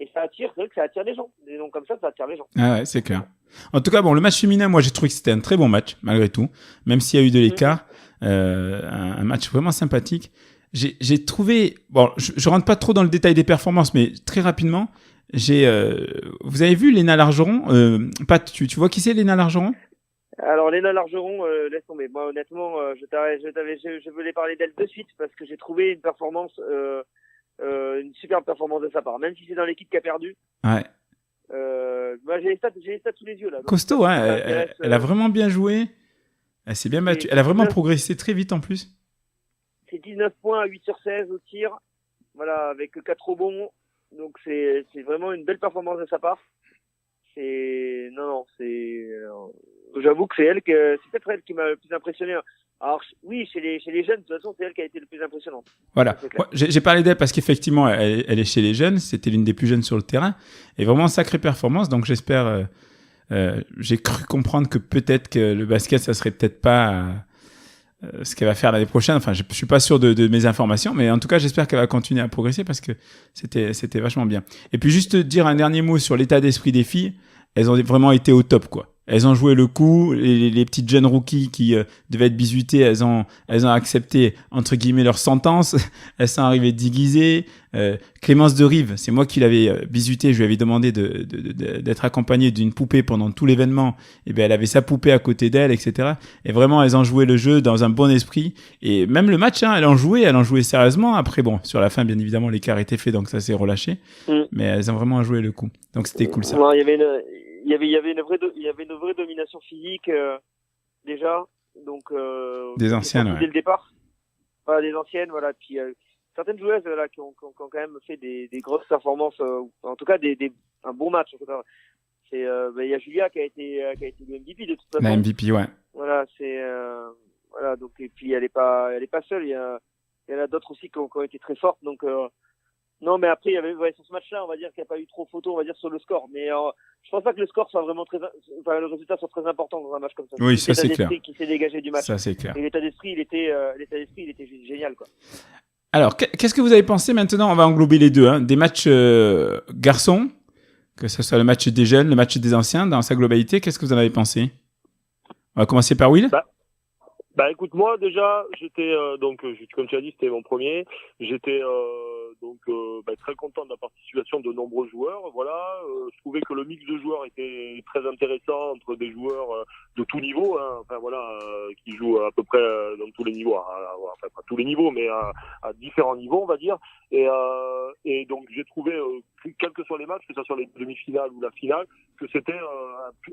et c'est vrai que ça attire les gens. Des noms comme ça attire les gens. Ah ouais, c'est clair. En tout cas, bon, le match féminin, moi, j'ai trouvé que c'était un très bon match, malgré tout, même s'il y a eu de l'écart, un match vraiment sympathique. J'ai trouvé, bon, je rentre pas trop dans le détail des performances, mais très rapidement, vous avez vu Léna Largeron, Pat, tu vois qui c'est Léna Largeron? Alors Léna Largeron, laisse tomber. Moi honnêtement, je voulais parler d'elle de suite parce que j'ai trouvé une superbe performance de sa part, même si c'est dans l'équipe qui a perdu. Ouais. Moi j'ai les stats sous les yeux là. Donc, costaud, ouais. Elle a vraiment bien joué. Elle s'est bien battue. Elle a vraiment progressé très vite en plus. C'est 19 points à 8 sur 16 au tir. Voilà, avec 4 rebonds. Donc c'est vraiment une belle performance de sa part. J'avoue que c'est peut-être elle qui m'a le plus impressionné. Alors oui, chez les jeunes, de toute façon, c'est elle qui a été le plus impressionnante. Voilà. Ouais, j'ai parlé d'elle parce qu'effectivement, elle est chez les jeunes. C'était l'une des plus jeunes sur le terrain. Et vraiment sacrée performance. Donc j'espère, j'ai cru comprendre que peut-être que le basket, ça serait peut-être pas ce qu'elle va faire l'année prochaine. Enfin, je suis pas sûr de mes informations, mais en tout cas, j'espère qu'elle va continuer à progresser parce que c'était vachement bien. Et puis juste dire un dernier mot sur l'état d'esprit des filles. Elles ont vraiment été au top, quoi. Elles ont joué le coup. Les petites jeunes rookies qui devaient être bisutées, elles ont accepté entre guillemets leur sentence. Elles sont arrivées déguisées. Clémence de Rive, c'est moi qui l'avais bisutée. Je lui avais demandé d'être accompagnée d'une poupée pendant tout l'événement. Et ben elle avait sa poupée à côté d'elle, etc. Et vraiment, elles ont joué le jeu dans un bon esprit. Et même le match, elles ont joué sérieusement. Après, bon, sur la fin, bien évidemment, l'écart était fait, donc ça s'est relâché. Mais elles ont vraiment joué le coup. Donc c'était cool ça. Ouais, il y avait une vraie domination physique déjà, donc des anciennes, dès le départ. Voilà, des anciennes, voilà. Puis certaines joueuses là qui ont quand même fait des grosses performances, en tout cas un bon match. En tout cas, c'est il y a Julia qui a été le MVP de toute façon. La MVP, ouais. Voilà, voilà, donc et puis elle est pas seule. Il y en a d'autres aussi qui ont été très fortes, donc. Non, mais après, il y avait, sur ce match-là, on va dire qu'il n'y a pas eu trop photo, on va dire, sur le score. Mais je pense pas que le score soit vraiment le résultat soit très important dans un match comme ça. Oui, ça c'est clair. Qui s'est dégagé du match. Ça c'est clair. Et l'état d'esprit, il était génial, quoi. Alors, qu'est-ce que vous avez pensé maintenant? On va englober les deux, hein, des matchs garçons, que ce soit le match des jeunes, le match des anciens, dans sa globalité. Qu'est-ce que vous en avez pensé? On va commencer par Will. Bah écoute, moi déjà, j'étais comme tu as dit, c'était mon premier. J'étais très content de la participation de nombreux joueurs. Voilà, je trouvais que le mix de joueurs était très intéressant entre des joueurs de tout niveau, hein, enfin voilà, qui jouent à peu près dans tous les niveaux, enfin pas tous les niveaux, mais à différents niveaux, on va dire. Et donc j'ai trouvé, quels que soient les matchs, que ce soit les demi-finales ou la finale, que c'était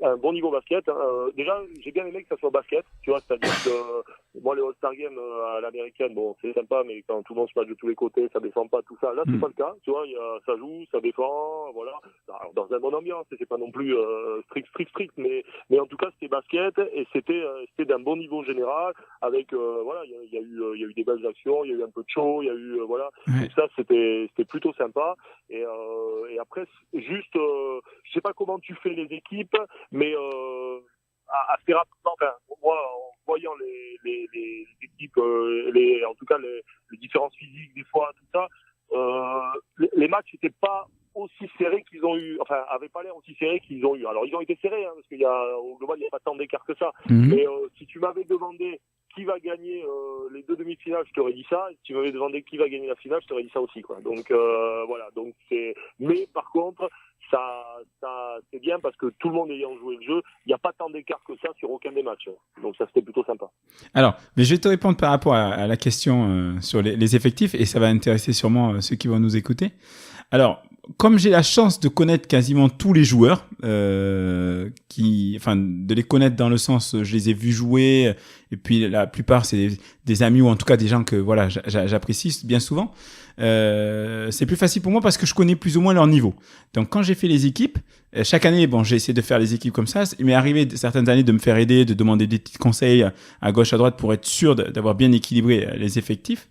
un bon niveau basket. Hein. Déjà, j'ai bien aimé que ça soit basket, tu vois, c'est-à-dire que moi les All-Star Games à l'américaine, bon c'est sympa, mais quand tout le monde se passe de tous les côtés, ça descend pas, tout ça. Là c'est pas le cas, tu vois, ça joue, ça défend, voilà. Alors, dans une bonne ambiance, c'est pas non plus strict, mais en tout cas c'était basket et c'était d'un bon niveau général avec voilà, il y a eu des belles actions, il y a eu un peu de show, il y a eu voilà. Ouais. Donc ça c'était plutôt sympa et après juste je sais pas comment tu fais les équipes, mais assez rapidement, enfin, moi, en voyant les équipes, en tout cas les différences physiques des fois, tout ça, les matchs n'étaient pas aussi serrés qu'ils ont eu, enfin, avaient pas l'air aussi serrés qu'ils ont eu. Alors, ils ont été serrés, hein, parce au global, il n'y a pas tant d'écart que ça. Mais si tu m'avais demandé qui va gagner les deux demi-finales, je t'aurais dit ça. Et si tu m'avais demandé qui va gagner la finale, je t'aurais dit ça aussi, quoi. Donc, voilà. Donc, mais par contre, ça c'est bien parce que tout le monde ayant joué le jeu, il n'y a pas tant d'écart que ça sur aucun des matchs. Donc ça c'était plutôt sympa. Alors, mais je vais te répondre par rapport à la question sur les effectifs et ça va intéresser sûrement ceux qui vont nous écouter. Alors, comme j'ai la chance de connaître quasiment tous les joueurs, de les connaître dans le sens, je les ai vus jouer, et puis la plupart c'est des amis ou en tout cas des gens que voilà j'apprécie bien souvent. C'est plus facile pour moi parce que je connais plus ou moins leur niveau. Donc quand j'ai fait les équipes, chaque année, bon, j'ai essayé de faire les équipes comme ça. Il m'est arrivé certaines années de me faire aider, de demander des petits conseils à gauche, à droite pour être sûr d'avoir bien équilibré les effectifs.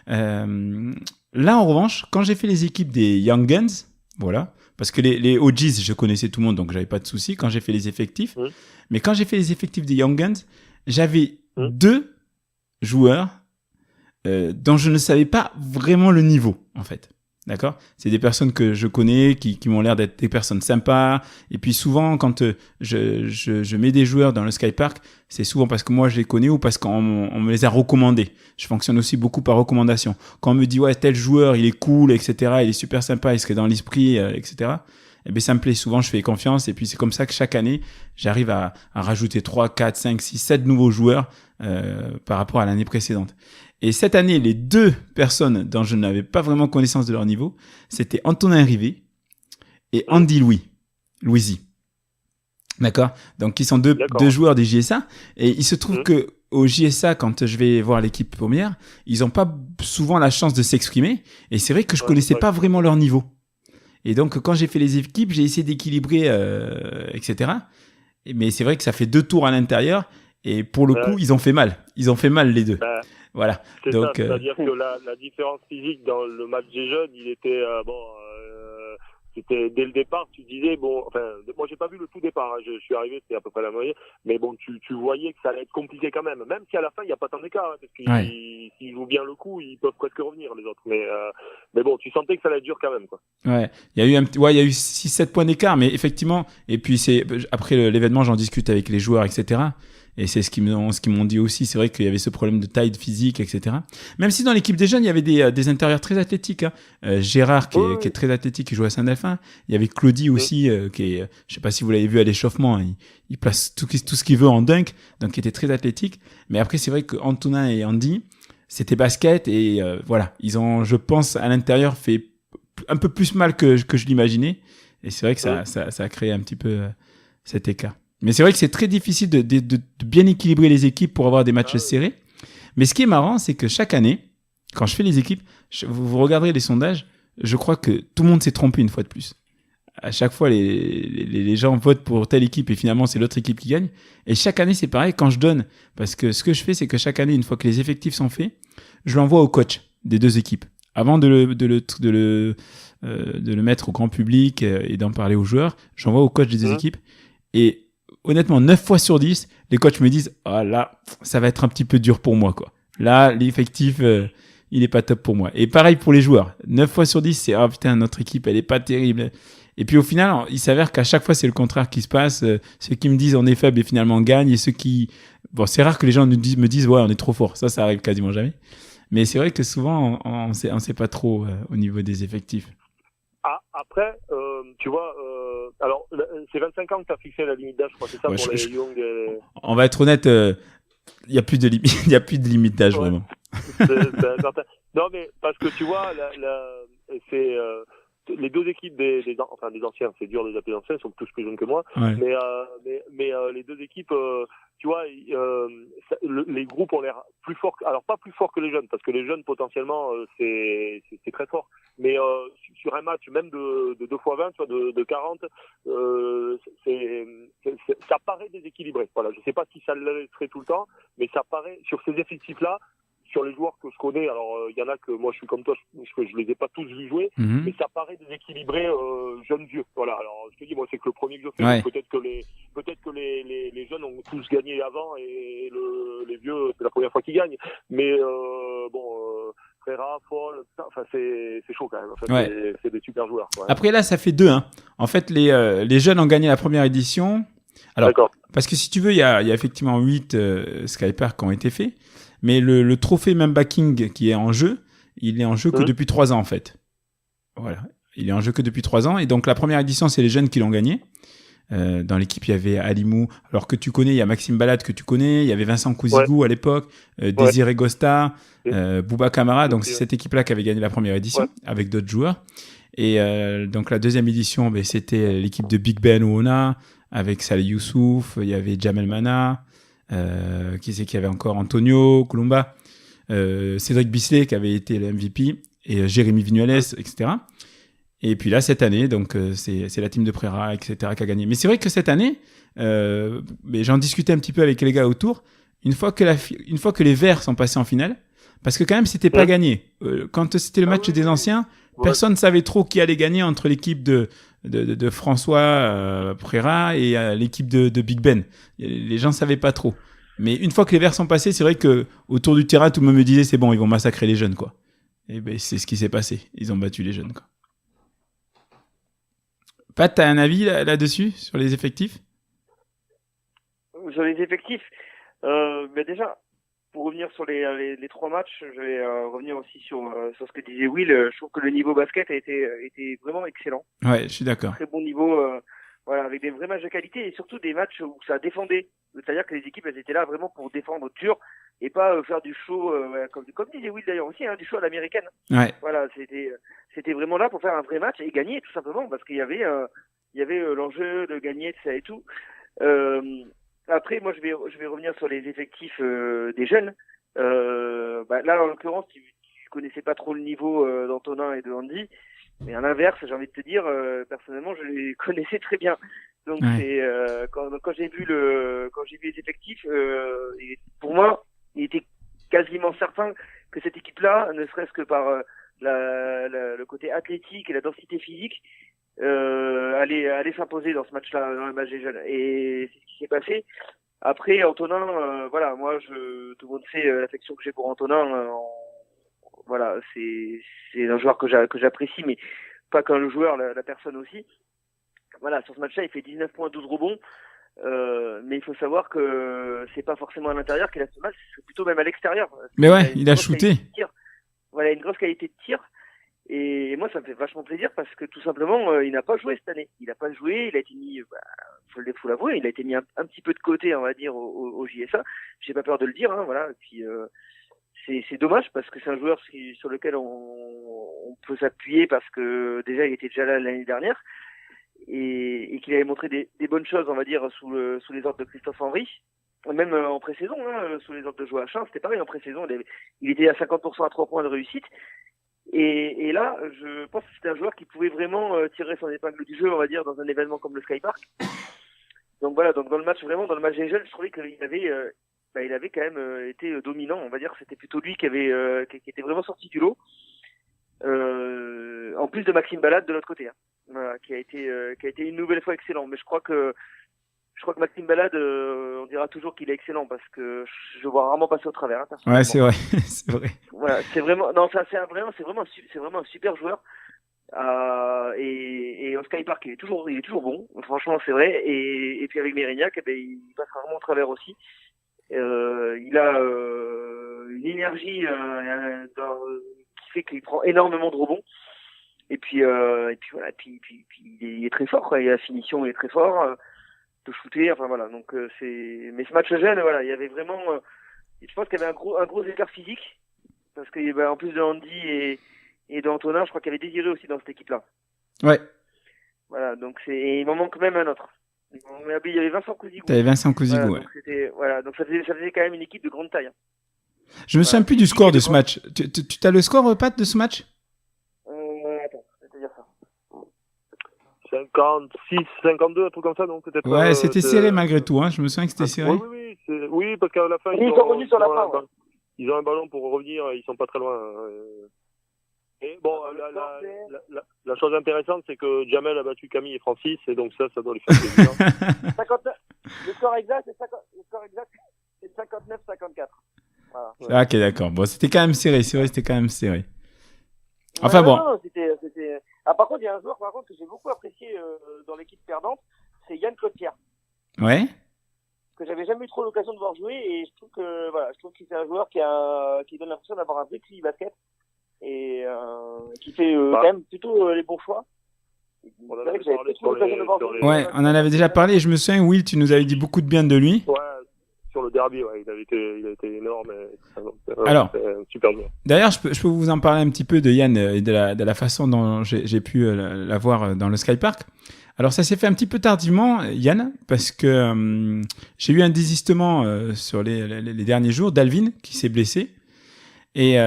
Là, en revanche, quand j'ai fait les équipes des Young Guns, voilà, parce que les OGs, je connaissais tout le monde, donc j'avais pas de soucis quand j'ai fait les effectifs. Mais quand j'ai fait les effectifs des Young Guns, j'avais 2 joueurs dont je ne savais pas vraiment le niveau, en fait. D'accord ? C'est des personnes que je connais, qui m'ont l'air d'être des personnes sympas. Et puis souvent, quand je mets des joueurs dans le Skypark, c'est souvent parce que moi je les connais ou parce qu'on me les a recommandés. Je fonctionne aussi beaucoup par recommandation. Quand on me dit, ouais, tel joueur, il est cool, etc., il est super sympa, il serait dans l'esprit, etc., eh bien, ça me plaît. Souvent, je fais confiance. Et puis, c'est comme ça que chaque année, j'arrive à rajouter 3, 4, 5, 6, 7 nouveaux joueurs par rapport à l'année précédente. Et cette année, les 2 personnes dont je n'avais pas vraiment connaissance de leur niveau, c'était Antonin Rivet et Andy Louisi. D'accord ? Donc, ils sont deux joueurs des JSA. Et il se trouve que au JSA, quand je vais voir l'équipe première, ils n'ont pas souvent la chance de s'exprimer. Et c'est vrai que je connaissais pas vraiment leur niveau. Et donc, quand j'ai fait les équipes, j'ai essayé d'équilibrer, etc. Mais c'est vrai que ça fait 2 tours à l'intérieur. Et pour le coup, ils ont fait mal. Ils ont fait mal, les 2. Voilà. C'est donc, ça, c'est-à-dire que la différence physique dans le match des jeunes, il était c'était dès le départ, tu disais moi j'ai pas vu le tout départ, hein, je suis arrivé, c'était à peu près la moitié, mais bon, tu voyais que ça allait être compliqué quand même si à la fin il y a pas tant d'écart, hein, parce qu'ils jouent bien le coup, ils peuvent presque revenir les autres, mais bon, tu sentais que ça allait être dur quand même, quoi. Ouais, il y a eu 6-7 points d'écart, mais effectivement, et puis après l'événement, j'en discute avec les joueurs, etc. Et c'est ce qu'ils m'ont dit aussi. C'est vrai qu'il y avait ce problème de taille physique, etc. Même si dans l'équipe des jeunes, il y avait des intérieurs très athlétiques. Hein. Gérard, qui est très athlétique, qui joue à Saint-Delphin. Il y avait Claudie aussi, qui est, je sais pas si vous l'avez vu à l'échauffement, il place tout ce qu'il veut en dunk, donc qui était très athlétique. Mais après, c'est vrai que Antonin et Andy, c'était basket et voilà. Ils ont, je pense, à l'intérieur, fait un peu plus mal que je l'imaginais. Et c'est vrai que ça a créé un petit peu cet écart. Mais c'est vrai que c'est très difficile de bien équilibrer les équipes pour avoir des matchs serrés. Mais ce qui est marrant, c'est que chaque année, quand je fais les équipes, vous regarderez les sondages, je crois que tout le monde s'est trompé une fois de plus. À chaque fois, les gens votent pour telle équipe et finalement, c'est l'autre équipe qui gagne. Et chaque année, c'est pareil quand je donne. Parce que ce que je fais, c'est que chaque année, une fois que les effectifs sont faits, je l'envoie au coach des 2 équipes. Avant de le mettre au grand public et d'en parler aux joueurs, j'envoie au coach des 2 équipes. Et honnêtement, 9 fois sur 10, les coachs me disent « Ah là, ça va être un petit peu dur pour moi, quoi. Là, l'effectif, il est pas top pour moi. » Et pareil pour les joueurs. 9 fois sur 10, c'est « Ah putain, notre équipe, elle est pas terrible. » Et puis au final, il s'avère qu'à chaque fois, c'est le contraire qui se passe. Ceux qui me disent « On est faible » et finalement gagnent. Et ceux qui... Bon, c'est rare que les gens me disent « Ouais, on est trop fort. » Ça arrive quasiment jamais. Mais c'est vrai que souvent, on sait pas trop au niveau des effectifs. Après, tu vois, alors c'est 25 ans que tu as fixé la limite d'âge, je crois, c'est ça, pour les young. On va être honnête, il y a plus de limite, il y a plus de limite d'âge vraiment. Non, mais parce que tu vois, c'est les 2 équipes des anciens, c'est dur de les appeler anciens, ils sont tous plus jeunes que moi, mais les 2 équipes, tu vois, les groupes ont l'air plus forts, alors pas plus forts que les jeunes, parce que les jeunes potentiellement c'est très fort, mais sur un match même de 2x20, tu vois, de 40, ça paraît déséquilibré. Voilà, je sais pas si ça le serait tout le temps, mais ça paraît sur ces effectifs-là. Sur les joueurs que je connais, alors il y en a que moi je suis comme toi, je les ai pas tous vus jouer, mais ça paraît déséquilibré jeunes vieux. Voilà, alors je te dis, moi c'est que le premier que je fais, peut-être que les jeunes ont tous gagné avant et les vieux c'est la première fois qu'ils gagnent. Mais Frera, Fall, enfin c'est chaud quand même. En fait, c'est des super joueurs. Ouais. Après là, ça fait 2. Hein. En fait, les jeunes ont gagné la première édition. Alors, parce que si tu veux, il y a effectivement 8 Skypark qui ont été faits. Mais le trophée Mamba King qui est en jeu, il est en jeu que depuis 3 ans en fait. Voilà, il est en jeu que depuis 3 ans. Et donc la première édition, c'est les jeunes qui l'ont gagné. Dans l'équipe, il y avait Alimou, alors que tu connais, il y a Maxime Balade que tu connais, il y avait Vincent Kouzigou à l'époque, Désiré Gosta, Bouba Camara. Donc c'est cette équipe-là qui avait gagné la première édition avec d'autres joueurs. Et donc la deuxième édition, c'était l'équipe de Big Ben Oona avec Saleh Youssouf, il y avait Jamel Mana, qui c'est qu'il y avait encore Antonio Columba, Cédric Bisley qui avait été le MVP et Jérémy Vignoles, etc. Et puis là cette année, donc c'est la team de Prera, etc. qui a gagné. Mais c'est vrai que cette année, mais j'en discutais un petit peu avec les gars autour. Une fois que les Verts sont passés en finale, parce que quand même c'était pas gagné. Quand c'était le match des anciens, personne ne savait trop qui allait gagner entre l'équipe de François Prera et l'équipe de Big Ben. Les gens savaient pas trop. Mais une fois que les Verts sont passés, c'est vrai que autour du terrain, tout le monde me disait c'est bon, ils vont massacrer les jeunes, quoi. Et c'est ce qui s'est passé. Ils ont battu les jeunes, quoi. Pat, t'as un avis là-dessus sur les effectifs? Sur les effectifs, mais déjà, pour revenir sur les 3 matchs, je vais revenir aussi sur ce que disait Will. Je trouve que le niveau basket a été vraiment excellent. Ouais, je suis d'accord. Très bon niveau, voilà, avec des vrais matchs de qualité et surtout des matchs où ça défendait. C'est-à-dire que les équipes, elles étaient là vraiment pour défendre dur et pas faire du show, comme disait Will d'ailleurs aussi, du show à l'américaine. Ouais. Voilà, c'était vraiment là pour faire un vrai match et gagner tout simplement parce qu'il y avait l'enjeu de gagner, ça et tout. Après, moi, je vais revenir sur les effectifs des jeunes. Là, en l'occurrence, tu connaissais pas trop le niveau d'Antonin et de Andy, mais à l'inverse, j'ai envie de te dire, personnellement, je les connaissais très bien. Donc, c'est quand j'ai vu les effectifs, et pour moi, il était quasiment certain que cette équipe-là, ne serait-ce que par le côté athlétique et la densité physique, allait s'imposer dans ce match-là, dans le match des jeunes. Et c'est ce qui s'est passé. Après, Antonin, voilà, moi, tout le monde sait l'affection que j'ai pour Antonin. Voilà, c'est un joueur que j'apprécie, mais pas qu'un le joueur, la personne aussi. Voilà, sur ce match-là, il fait 19 points, 12 rebonds. Mais il faut savoir que c'est pas forcément à l'intérieur qu'il a ce match, c'est plutôt même à l'extérieur. Mais ouais, il a shooté. Voilà, une grosse qualité de tir. Et moi, ça me fait vachement plaisir parce que tout simplement, il n'a pas joué cette année. Il n'a pas joué, il a été mis, faut l'avouer, il a été mis un petit peu de côté, on va dire, au JSA. J'ai pas peur de le dire, voilà. Et puis, c'est dommage parce que c'est un joueur sur lequel on peut s'appuyer parce que déjà, il était déjà là l'année dernière et qu'il avait montré des bonnes choses, on va dire, sous les ordres de Christophe Henry. Même en pré-saison, sous les ordres de Joachim, c'était pareil en pré-saison. Il était à 50% à 3 points de réussite. Et là, je pense que c'était un joueur qui pouvait vraiment tirer son épingle du jeu, on va dire, dans un événement comme le Skypark. Donc voilà, donc dans le match des jeunes, je trouvais qu'il avait quand même été dominant, on va dire. C'était plutôt lui qui était vraiment sorti du lot. En plus de Maxime Balade de l'autre côté, voilà, qui a été une nouvelle fois excellent. Mais je crois que Maxime Balade, on dira toujours qu'il est excellent parce que je vois rarement passer au travers. Ouais, c'est vrai, c'est vrai. Voilà, c'est vraiment un super joueur. Et au Skypark, il est toujours bon. Franchement, c'est vrai. Et puis avec Mérignac, il passe rarement au travers aussi. Il a une énergie qui fait qu'il prend énormément de rebonds. Et puis voilà, puis il est très fort, quoi. Il a la finition, il est très fort. De shooter, enfin voilà, donc mais ce match jeune, voilà, il y avait vraiment, je pense qu'il y avait un gros écart physique, parce que en plus de Andy et d'Antonin, je crois qu'il y avait Désiré aussi dans cette équipe-là. Ouais. Voilà, donc il m'en manque même un autre. Il y avait Vincent Cousigou. T'avais Vincent Cousigou, voilà, donc ça faisait quand même une équipe de grande taille. Je me souviens plus du score de ce match. Tu as le score, Pat, de ce match? Attends, je vais te dire ça. 56, 52, un truc comme ça, non peut-être. Ouais, c'était serré malgré tout, je me souviens que c'était serré. Oui, parce qu'à la fin, ils sont revenus sur la fin. Ils ont un ballon pour revenir, ils sont pas très loin. Et bon, la chose intéressante, c'est que Jamel a battu Camille et Francis, et donc ça doit lui faire plaisir. 59, le score exact, c'est 59-54. Voilà. Ok, d'accord. Bon, c'était quand même serré, c'est vrai, c'était quand même serré. Enfin bon. Non, c'était... par contre, il y a un joueur que j'ai beaucoup apprécié dans l'équipe perdante, c'est Yann Claude-Pierre. Ouais. Que j'avais jamais eu trop l'occasion de voir jouer et je trouve que c'est un joueur qui donne l'impression d'avoir un vrai QI basket et qui fait quand même plutôt les bons choix. On en avait parlé sur Ouais, on en avait déjà parlé et je me souviens, Will, tu nous avais dit beaucoup de bien de lui. Ouais, sur le derby, ouais, il a été énorme. Alors, super bien. D'ailleurs, je peux vous en parler un petit peu de Yann et de la façon dont j'ai pu la voir dans le Skypark. Alors, ça s'est fait un petit peu tardivement, Yann, parce que j'ai eu un désistement sur les derniers jours d'Alvin qui s'est blessé. Et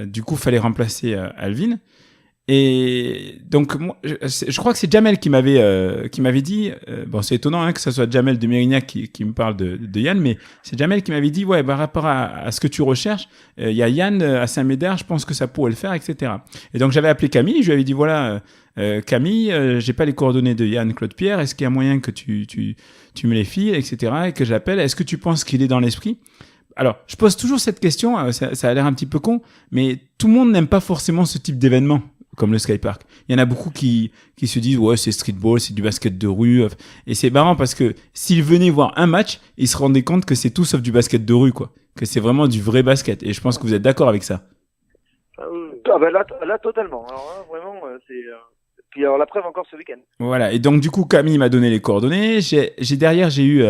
du coup, il fallait remplacer Alvin. Et donc, moi, je crois que c'est Jamel qui m'avait dit, bon, c'est étonnant hein, que ce soit Jamel de Mérignac qui me parle de Yann, mais c'est Jamel qui m'avait dit, ouais, par rapport à ce que tu recherches, il y a Yann à Saint-Médard, je pense que ça pourrait le faire, etc. Et donc, j'avais appelé Camille, je lui avais dit, voilà, Camille, j'ai pas les coordonnées de Yann Claude-Pierre, est-ce qu'il y a moyen que tu me les files, etc., et que j'appelle, est-ce que tu penses qu'il est dans l'esprit? Alors, je pose toujours cette question, ça a l'air un petit peu con, mais tout le monde n'aime pas forcément ce type d'événement, comme le Skypark. Il y en a beaucoup qui se disent, ouais, c'est streetball, c'est du basket de rue. Et c'est marrant parce que s'ils venaient voir un match, ils se rendaient compte que c'est tout sauf du basket de rue, quoi. Que c'est vraiment du vrai basket. Et je pense que vous êtes d'accord avec ça. Ah bah là, totalement. Alors là, vraiment, c'est... Puis alors la preuve encore ce week-end. Voilà. Et donc, du coup, Camille m'a donné les coordonnées. J'ai eu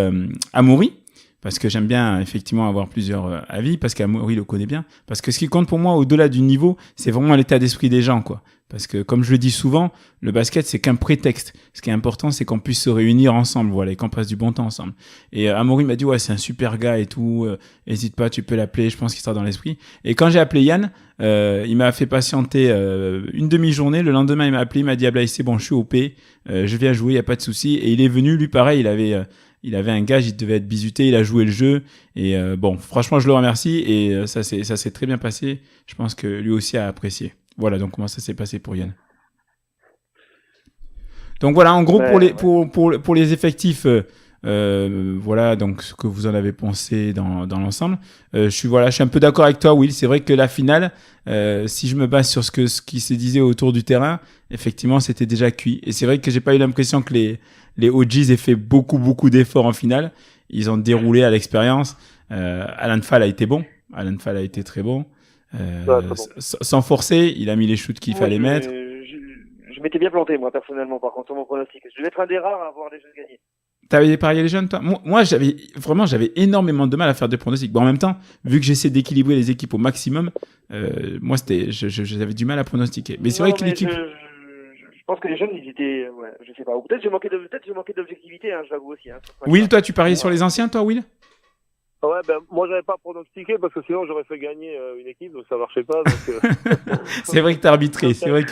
Amaury. Parce que j'aime bien effectivement avoir plusieurs avis, parce qu'Amaury le connaît bien. Parce que ce qui compte pour moi, au-delà du niveau, c'est vraiment l'état d'esprit des gens, quoi. Parce que comme je le dis souvent, le basket, c'est qu'un prétexte. Ce qui est important, c'est qu'on puisse se réunir ensemble, voilà, et qu'on passe du bon temps ensemble. Et Amaury m'a dit, ouais, c'est un super gars et tout, hésite pas, tu peux l'appeler, je pense qu'il sera dans l'esprit. Et quand j'ai appelé Yann, il m'a fait patienter une demi-journée. Le lendemain, il m'a appelé, il m'a dit, ah, c'est bon, je suis OP, je viens jouer, y a pas de souci. Et il est venu, lui, pareil, il avait un gage, il devait être bizuté, il a joué le jeu et bon, franchement, je le remercie et ça s'est très bien passé. Je pense que lui aussi a apprécié. Voilà, donc comment ça s'est passé pour Yann. Donc voilà, en gros pour les effectifs, voilà donc ce que vous en avez pensé dans l'ensemble. Je suis un peu d'accord avec toi, Will. C'est vrai que la finale, si je me base sur ce qui se disait autour du terrain, effectivement, c'était déjà cuit. Et c'est vrai que j'ai pas eu l'impression que les OGs aient fait beaucoup d'efforts en finale. Ils ont déroulé à l'expérience. Alan Fall a été bon. Alan Fall a été très bon. Sans forcer, il a mis les shoots qu'il fallait mettre. Je m'étais bien planté, moi, personnellement, par contre, sur mon pronostic. Je devais être un des rares à avoir les jeunes gagnés. T'avais parié les jeunes, toi? Moi, j'avais énormément de mal à faire des pronostics. Bon, en même temps, vu que j'essaie d'équilibrer les équipes au maximum, moi, j'avais du mal à pronostiquer. Mais c'est vrai que l'équipe... Je pense que les jeunes, ils étaient, ouais, je sais pas. Ou peut-être j'ai manqué d'objectivité, hein, je l'avoue aussi. Hein, Will, toi, tu pariais sur les anciens, toi, Will? Ouais, moi j'avais pas pronostiqué parce que sinon j'aurais fait gagner une équipe, donc ça marchait pas. Donc, c'est vrai que t'as arbitré, Voilà,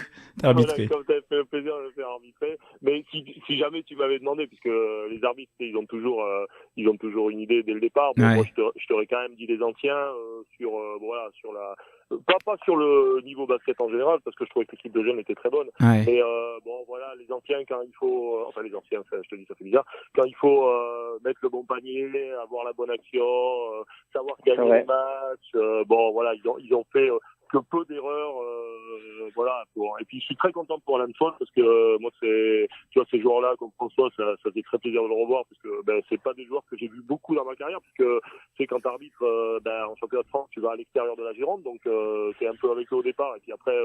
comme t'avais fait le plaisir de le faire arbitrer. Mais si jamais tu m'avais demandé, puisque les arbitres, ils ont toujours une idée dès le départ. Bon, moi je t'aurais quand même dit les anciens sur la pas sur le niveau basket en général, parce que je trouvais que l'équipe de jeunes était très bonne. Ouais. Mais voilà, les anciens, quand il faut, enfin les anciens, je te dis, ça fait bizarre, quand il faut mettre le bon panier, avoir la bonne action, savoir gagner les matchs, voilà, ils ont fait que peu d'erreurs, voilà. Et puis je suis très content pour Alan Fall parce que moi tu vois, ces joueurs-là comme François, ça fait très plaisir de le revoir parce que c'est pas des joueurs que j'ai vu beaucoup dans ma carrière, puisque c'est quand t'arbitres en championnat de France, tu vas à l'extérieur de la Gironde, donc t'es un peu avec eux au départ et puis après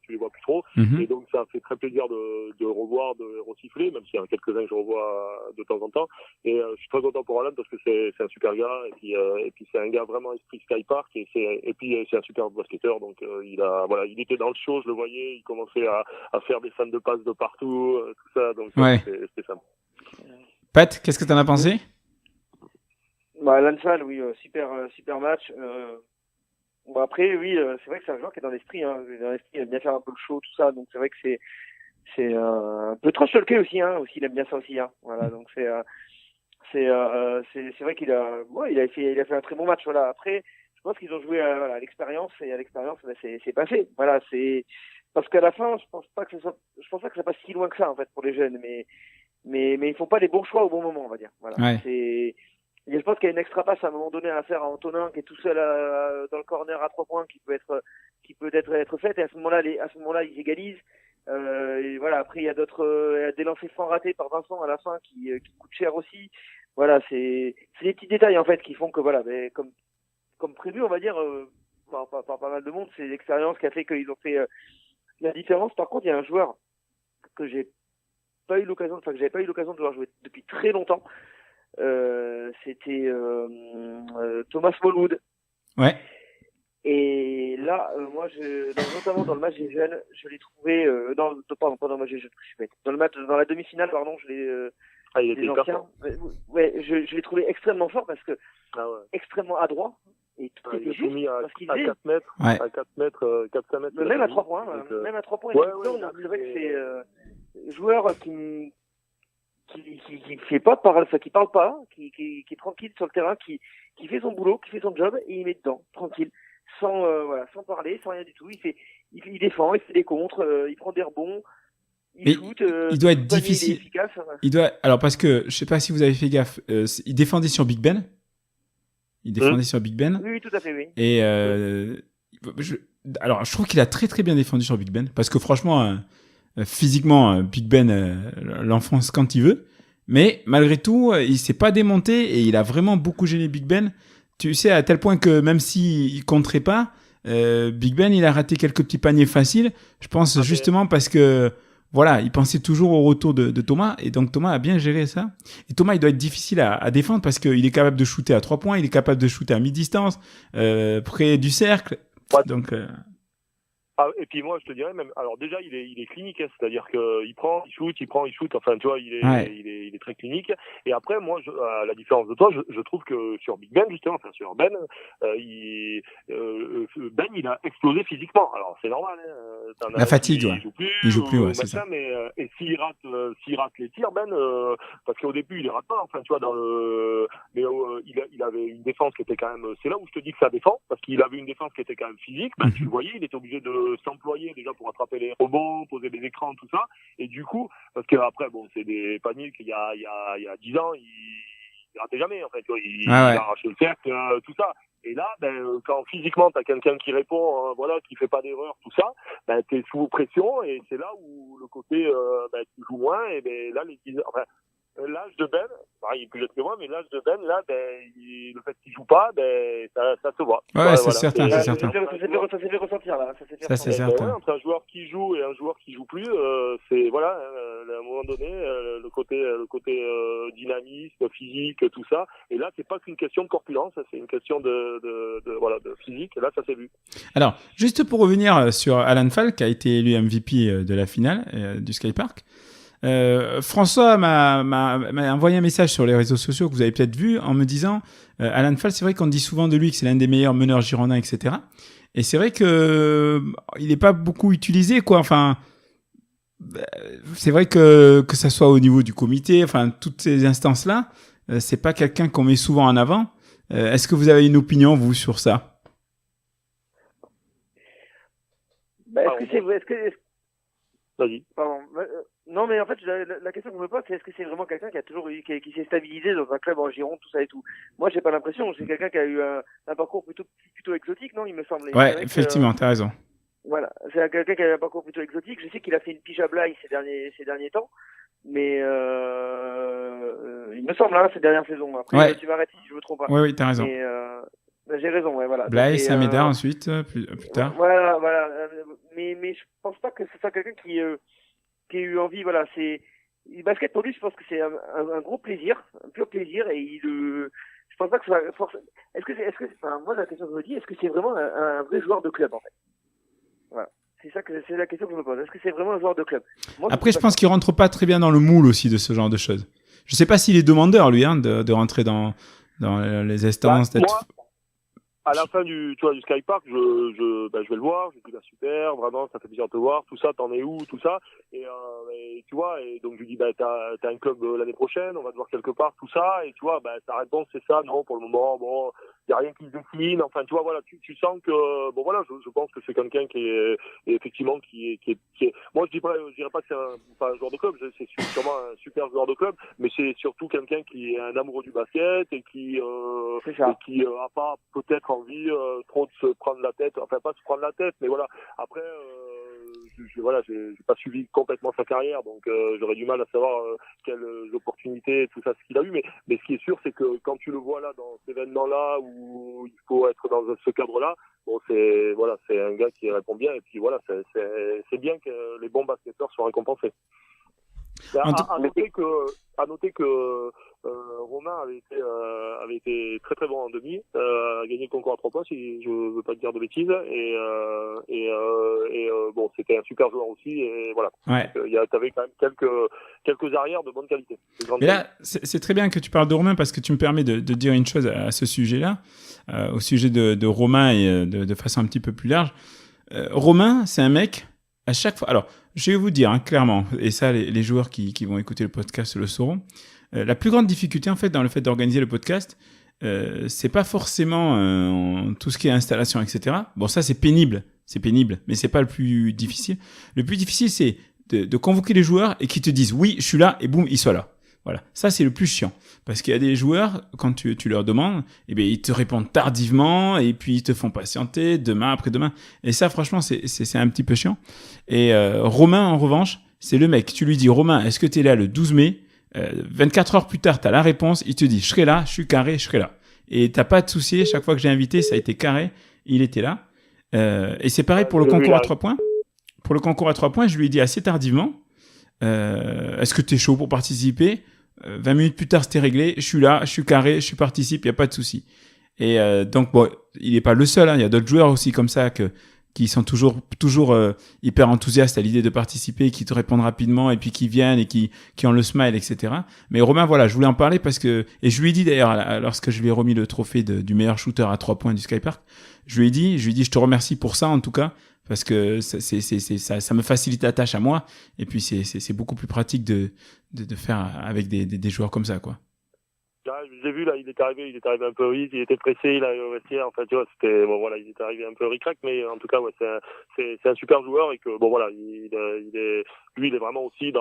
tu les vois plus trop. Et donc ça fait très plaisir de revoir, de resiffler, même s'il y en a quelques-uns que je revois de temps en temps. Et je suis très content pour Alan parce que c'est un super gars et puis c'est un gars vraiment esprit Skypark et puis c'est un super basketteur, donc il était dans le show, je le voyais, il commençait à faire des fans de passe de partout, tout ça, donc c'était ça. Pat, qu'est-ce que t'en as pensé? Alan Fall, oui, super match. Bon, après, oui, c'est vrai que c'est un joueur qui est dans l'esprit, hein. Dans l'esprit, il aime bien faire un peu le show, tout ça, donc c'est vrai que c'est un peu trop talké aussi, hein. Aussi, il aime bien ça aussi, hein. Voilà, donc c'est vrai qu'il a fait un très bon match, voilà. Après, je pense qu'ils ont joué à l'expérience et à l'expérience, c'est passé. Voilà, c'est parce qu'à la fin, je pense pas que ça passe si loin que ça en fait pour les jeunes, mais ils font pas les bons choix au bon moment, on va dire. Voilà. Ouais. Je pense qu'il y a une extra passe à un moment donné à faire à Antonin qui est tout seul dans le corner à 3 points qui peut être faite, et à ce moment-là ils égalisent. Et voilà, après il y a des lancers francs ratés par Vincent à la fin qui coûtent cher aussi. Voilà, c'est des petits détails en fait qui font que voilà, comme prévu, on va dire, par pas mal de monde, c'est l'expérience qui a fait qu'ils ont fait la différence. Par contre, il y a un joueur que j'avais pas eu l'occasion de voir jouer depuis très longtemps. c'était Thomas Smallwood. Ouais. Et là, moi, notamment dans le match des jeunes, je l'ai trouvé pardon, pas dans le match des jeunes, je suis bête. Dans la demi-finale, pardon, je l'ai il était des anciens. Ouais, je l'ai trouvé extrêmement fort parce que extrêmement adroit et tout était juste mis à parce qu'il 4 mètres, Ouais. à 4 mètres, 4-5 mètres. même à 3 points, Donc, même à 3 points. ouais, il ouais, donc c'est vrai que c'est joueur qui fait pas de parole, enfin, qui parle pas, qui est tranquille sur le terrain, qui fait son boulot, qui fait son job et il met dedans, tranquille, sans parler, sans rien du tout. Il défend, il fait des contres, il prend des rebonds, il shoot. Il doit être difficile. Il est efficace. Alors parce que je sais pas si vous avez fait gaffe, il défendait sur Big Ben. Sur Big Ben. Oui, tout à fait, oui. Et alors je trouve qu'il a très très bien défendu sur Big Ben parce que franchement physiquement Big Ben l'enfonce quand il veut, mais malgré tout il s'est pas démonté et il a vraiment beaucoup gêné Big Ben. Tu sais, à tel point que même s'il compterait pas, Big Ben il a raté quelques petits paniers faciles, je pense justement parce que voilà, il pensait toujours au retour de Thomas, et donc Thomas a bien géré ça. Et Thomas, il doit être difficile à défendre parce qu'il est capable de shooter à 3 points, il est capable de shooter à mi-distance, près du cercle. Donc, et puis moi, je te dirais même, alors déjà, il est clinique, hein, c'est-à-dire que il prend, il shoot, enfin, tu vois, il est très clinique. Et après, moi, à la différence de toi, je trouve que sur Big Ben, justement, enfin, sur Ben, Ben, il a explosé physiquement. Alors, c'est normal, hein. La fatigue, il joue plus, ouais, c'est ça. Mais, et s'il rate les tirs, Ben, parce qu'au début, il les rate pas, enfin, tu vois, mais il avait une défense qui était quand même, c'est là où je te dis que ça défend, parce qu'il avait une défense qui était quand même physique, ben, tu le voyais, il était obligé de s'employer déjà pour attraper les rebonds, poser des écrans, tout ça. Et du coup, parce que après, bon, c'est des paniers qu'il y a 10 ans, il ratait jamais, en fait. Il arrachait le cercle, tout ça. Et là, quand physiquement t'as quelqu'un qui répond, qui fait pas d'erreur, tout ça, t'es sous pression et c'est là où le côté, tu joues moins et là l'âge de Ben, il est plus jeune que moi, mais l'âge de Ben, là, le fait qu'il joue pas, ça se voit. Ouais, c'est certain, c'est certain. Ça s'est fait ressentir, là. Ça, c'est certain. Entre un joueur qui joue et un joueur qui joue plus, c'est, voilà, à un moment donné, le côté dynamisme, physique, tout ça. Et là, c'est pas qu'une question de corpulence, c'est une question de physique. Et là, ça s'est vu. Alors, juste pour revenir sur Alan Falk, qui a été élu MVP de la finale du Skypark. François m'a envoyé un message sur les réseaux sociaux que vous avez peut-être vu en me disant Alan Fall, c'est vrai qu'on dit souvent de lui que c'est l'un des meilleurs meneurs girondins, etc. Et c'est vrai que il n'est pas beaucoup utilisé, quoi. Enfin, c'est vrai que ça soit au niveau du comité, enfin toutes ces instances-là, c'est pas quelqu'un qu'on met souvent en avant. Est-ce que vous avez une opinion, vous, sur ça? Vas-y. Pardon. Non, mais en fait, la question que je me pose, c'est est-ce que c'est vraiment quelqu'un qui a toujours eu, qui s'est stabilisé dans un club en Gironde, tout ça et tout. Moi, j'ai pas l'impression. C'est quelqu'un qui a eu un parcours plutôt exotique, non, il me semble. Ouais, effectivement, t'as raison. Voilà, c'est quelqu'un qui a eu un parcours plutôt exotique. Je sais qu'il a fait une pige à Blaye ces derniers temps, mais il me semble ces dernières saisons. Après, tu m'arrêtes si je me trompe pas. Oui, t'as raison. Mais, j'ai raison, ouais, voilà. Blaye, Saint-Médard ensuite, plus tard. Voilà. Mais je pense pas que ce soit quelqu'un qui ait eu envie, voilà, le basket pour lui, je pense que c'est un gros plaisir, un pur plaisir, et je pense pas que ce soit moi, la question que je me dis, est-ce que c'est vraiment un vrai joueur de club, en fait? Voilà. C'est la question que je me pose. Est-ce que c'est vraiment un joueur de club? Moi, après, je pense qu'il rentre pas très bien dans le moule aussi de ce genre de choses. Je sais pas s'il est demandeur, lui, de rentrer dans les instances, moi, à la fin du Skypark, je vais le voir, je lui dis super, vraiment, ça fait plaisir de te voir, tout ça, t'en es où, tout ça, et tu vois, et donc je lui dis t'as un club l'année prochaine, on va te voir quelque part, tout ça, et tu vois, sa réponse c'est ça, non, pour le moment, bon, y a rien qui se dessine, enfin, tu vois, voilà, tu sens que, bon voilà, je pense que c'est quelqu'un qui est effectivement qui est, moi je dirais pas que c'est un joueur de club, c'est sûrement un super joueur de club, mais c'est surtout quelqu'un qui est un amoureux du basket et qui a pas peut-être envie trop de se prendre la tête, enfin pas se prendre la tête, mais voilà, après j'ai pas suivi complètement sa carrière, donc j'aurais du mal à savoir quelles opportunités, tout ça, ce qu'il a eu, mais ce qui est sûr, c'est que quand tu le vois là dans cet événement-là où il faut être dans ce cadre-là, bon, c'est un gars qui répond bien, et puis voilà, c'est bien que les bons basketteurs soient récompensés. À noter que Romain avait avait été très très bon en demi, a gagné le concours à 3 points, si je veux pas te dire de bêtises, bon, c'était un super joueur aussi, et voilà. Ouais. T'avais quand même quelques arrières de bonne qualité. Mais là, c'est très bien que tu parles de Romain parce que tu me permets de dire une chose à ce sujet-là, au sujet de Romain et de façon un petit peu plus large. Romain, c'est un mec, à chaque fois... Alors, je vais vous dire clairement, et ça, les joueurs qui vont écouter le podcast le sauront, la plus grande difficulté, en fait, dans le fait d'organiser le podcast, c'est pas forcément tout ce qui est installation, etc. Bon, ça, c'est pénible, mais c'est pas le plus difficile. Le plus difficile, c'est de convoquer les joueurs et qu'ils te disent « oui, je suis là » et boum, ils soient là. Voilà, ça c'est le plus chiant parce qu'il y a des joueurs quand tu leur demandes, eh bien ils te répondent tardivement et puis ils te font patienter demain après-demain et ça franchement c'est un petit peu chiant. Et Romain en revanche, c'est le mec, tu lui dis Romain, est-ce que tu es là le 12 mai 24 heures plus tard, tu as la réponse, il te dit je serai là, je suis carré, je serai là. Et t'as pas de souci, chaque fois que j'ai invité, ça a été carré, il était là. Et c'est pareil pour le concours à 3 points. Pour le concours à 3 points, je lui ai dit assez tardivement est-ce que tu es chaud pour participer 20 minutes plus tard, c'était réglé. Je suis là, je suis carré, je participe, il n'y a pas de souci. Et donc, bon, il n'est pas le seul. Il y a d'autres joueurs aussi comme ça qui sont toujours hyper enthousiastes à l'idée de participer, qui te répondent rapidement et puis qui viennent et qui ont le smile, etc. Mais Romain, voilà, je voulais en parler parce que... Et je lui ai dit d'ailleurs, lorsque je lui ai remis le trophée du meilleur shooter à 3 points du Skypark, je lui ai dit, je te remercie pour ça en tout cas, parce que ça me facilite la tâche à moi et puis c'est beaucoup plus pratique de faire avec des joueurs comme ça, quoi. Là, je l'ai vu, là, il est arrivé un peu vite, il était pressé, il arrivé au vestiaire, enfin, tu vois, c'était, bon, voilà, il est arrivé un peu ric-rac, mais en tout cas, ouais, c'est un super joueur et que, bon, voilà, lui, il est vraiment aussi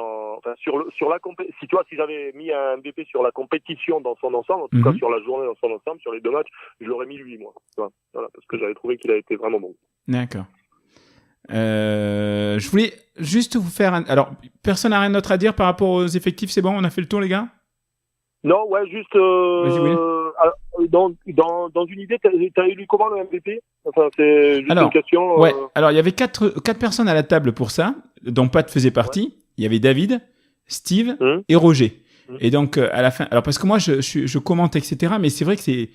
sur la si tu vois, si j'avais mis un MVP sur la compétition dans son ensemble, en tout cas, sur la journée dans son ensemble, sur les 2 matchs, je l'aurais mis lui, moi. Voilà, parce que j'avais trouvé qu'il a été vraiment bon. D'accord. Je voulais juste vous faire alors personne n'a rien d'autre à dire par rapport aux effectifs, c'est bon, on a fait le tour les gars? Non, ouais, juste dans une idée, t'as élu comment le MVP? Enfin, c'est juste une question. Ouais, alors il y avait quatre personnes à la table pour ça, dont Pat faisait partie. Ouais. Il y avait David, Steve et Roger. Et donc à la fin, alors parce que moi je commente, etc. Mais c'est vrai que c'est,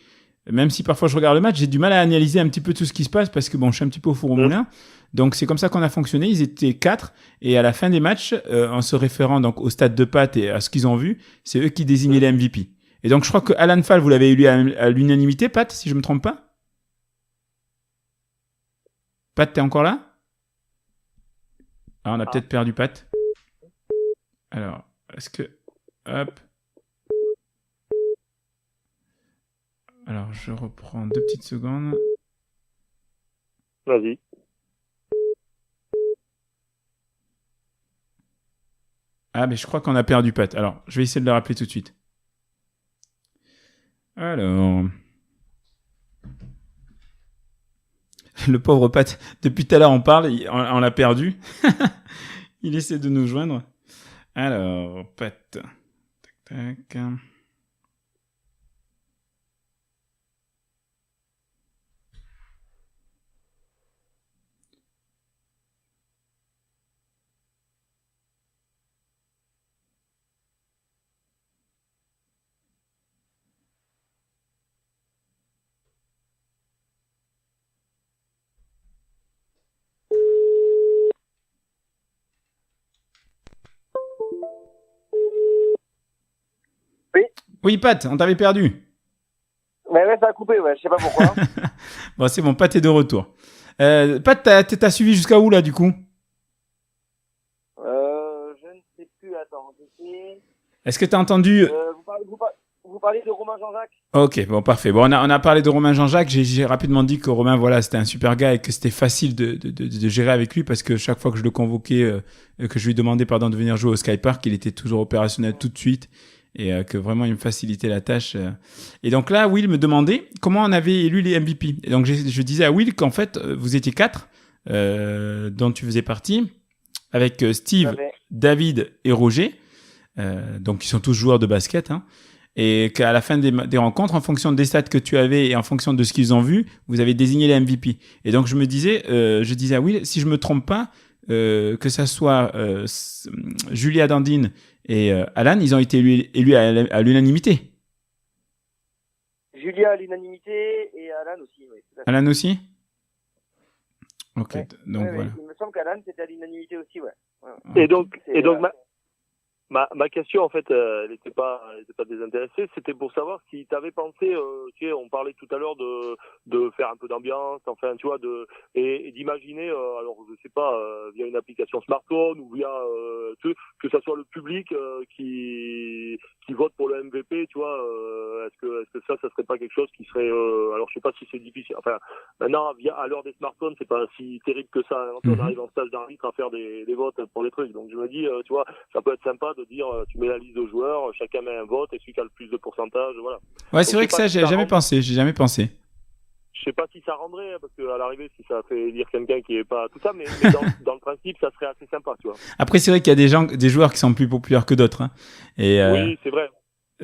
même si parfois je regarde le match, j'ai du mal à analyser un petit peu tout ce qui se passe parce que bon, je suis un petit peu au four au moulin. Donc c'est comme ça qu'on a fonctionné. Ils étaient 4 et à la fin des matchs, en se référant donc au stade de Pat et à ce qu'ils ont vu, c'est eux qui désignaient les MVP. Et donc je crois que Alan Fall, vous l'avez élu à l'unanimité, Pat, si je me trompe pas. Pat, t'es encore là? Ah, on a peut-être perdu Pat. Alors, est-ce que... Hop. Alors, je reprends 2 petites secondes. Vas-y. Ah, mais je crois qu'on a perdu Pat. Alors, je vais essayer de le rappeler tout de suite. Alors... Le pauvre Pat, depuis tout à l'heure on parle, on l'a perdu. Il essaie de nous joindre. Alors, Pat. Tac, tac. Oui, Pat, on t'avait perdu. Ouais, ça a coupé, ouais, je sais pas pourquoi. Bon, c'est bon, Pat est de retour. Pat, t'as suivi jusqu'à où, là, du coup? Je ne sais plus, attends. Est-ce que t'as entendu... Vous parlez de Romain Jean-Jacques? Ok, bon, parfait. Bon, on a parlé de Romain Jean-Jacques. J'ai rapidement dit que Romain, voilà, c'était un super gars et que c'était facile de gérer avec lui parce que chaque fois que je le convoquais, que je lui demandais, de venir jouer au Skypark, il était toujours opérationnel tout de suite. Et que vraiment il me facilitait la tâche. Et donc là, Will me demandait comment on avait élu les MVP. Et donc je disais à Will qu'en fait, vous étiez 4, dont tu faisais partie, avec Steve, David et Roger. Donc ils sont tous joueurs de basket. Hein, et qu'à la fin des rencontres, en fonction des stats que tu avais et en fonction de ce qu'ils ont vu, vous avez désigné les MVP. Et donc je disais à Will, si je me trompe pas, que ça soit Julia Dandine et Alan, ils ont été élus à l'unanimité. Julia à l'unanimité et Alan aussi. Oui, tout à fait. Alan aussi? Ok, Ouais. donc Ouais, voilà. il me semble qu'Alan c'était à l'unanité aussi, ouais. Et donc, C'est, ma question, en fait, elle n'était pas désintéressée. C'était pour savoir si tu avais pensé, tu sais, on parlait tout à l'heure de faire un peu d'ambiance, enfin, tu vois, et d'imaginer, alors, je sais pas, via une application smartphone ou via, que ça soit le public qui vote pour le MVP, tu vois. Est-ce que ça serait pas quelque chose qui serait, alors, je sais pas si c'est difficile. Enfin, maintenant, à l'heure des smartphones, c'est pas si terrible que ça. On arrive en stage d'arbitre à faire des votes pour des trucs. Donc, je me dis, tu vois, ça peut être sympa de dire tu mets la liste de joueurs, chacun met un vote et celui qui a le plus de pourcentage, voilà. Ouais, c'est Donc, vrai que ça, j'ai jamais pensé. J'ai jamais pensé. Je sais pas si ça rendrait, parce qu'à l'arrivée, si ça fait lire quelqu'un qui est pas tout ça, mais dans le principe, ça serait assez sympa, tu vois. Après, c'est vrai qu'il y a des joueurs qui sont plus populaires que d'autres. Hein. Et Oui, c'est vrai.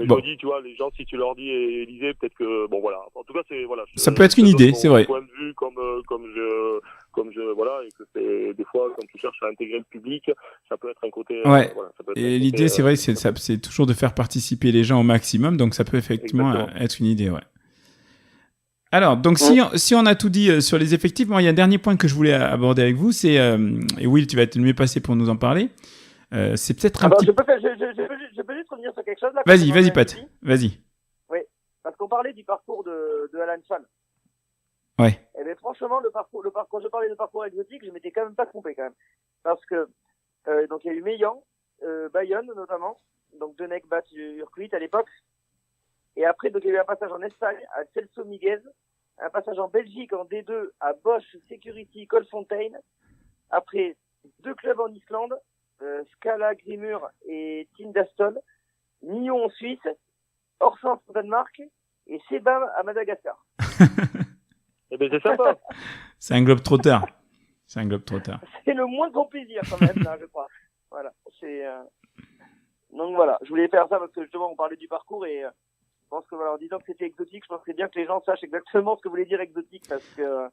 Et bon. je me dis, tu vois, les gens, si tu leur dis Élysée, peut-être que, bon, voilà. En tout cas, c'est, voilà. Ça peut être une idée, c'est vrai. Point de vue, voilà, et que c'est, des fois, quand tu cherches à intégrer le public, ça peut être un côté, ouais. voilà, ça peut être Et l'idée, c'est vrai, c'est toujours de faire participer les gens au maximum, donc ça peut effectivement être une idée, ouais. Alors, donc si on a tout dit sur les effectifs, moi, il y a un dernier point que je voulais aborder avec vous, c'est, et Will, tu vas être le mieux passé pour nous en parler, c'est peut-être un petit... je peux juste revenir sur quelque chose là. Vas-y, Pat, vas-y. Oui, parce qu'on parlait du parcours de Alan Chan. Ouais. Et bien franchement, quand je parlais de parcours exotique, je m'étais quand même pas trompé quand même. Parce que, donc il y a eu Meillan, Bayonne notamment, donc Denec bat Urquhart à l'époque. Et après, donc il y a eu un passage en Espagne à Celso Miguez, un passage en Belgique en D2 à Bosch Security Colfontaine. Après, 2 clubs en Islande, Scala Grimur et Tindastol, Nyon en Suisse, Orsens au Danemark et Sebam à Madagascar. Eh ben, c'est sympa. C'est un globe trotteur. C'est le moins grand plaisir quand même, là, je crois. Voilà. Donc voilà, je voulais faire ça parce que justement on parlait du parcours et je pense que voilà, en disant que c'était exotique, je pense que c'est bien que les gens sachent exactement ce que voulait dire exotique parce que...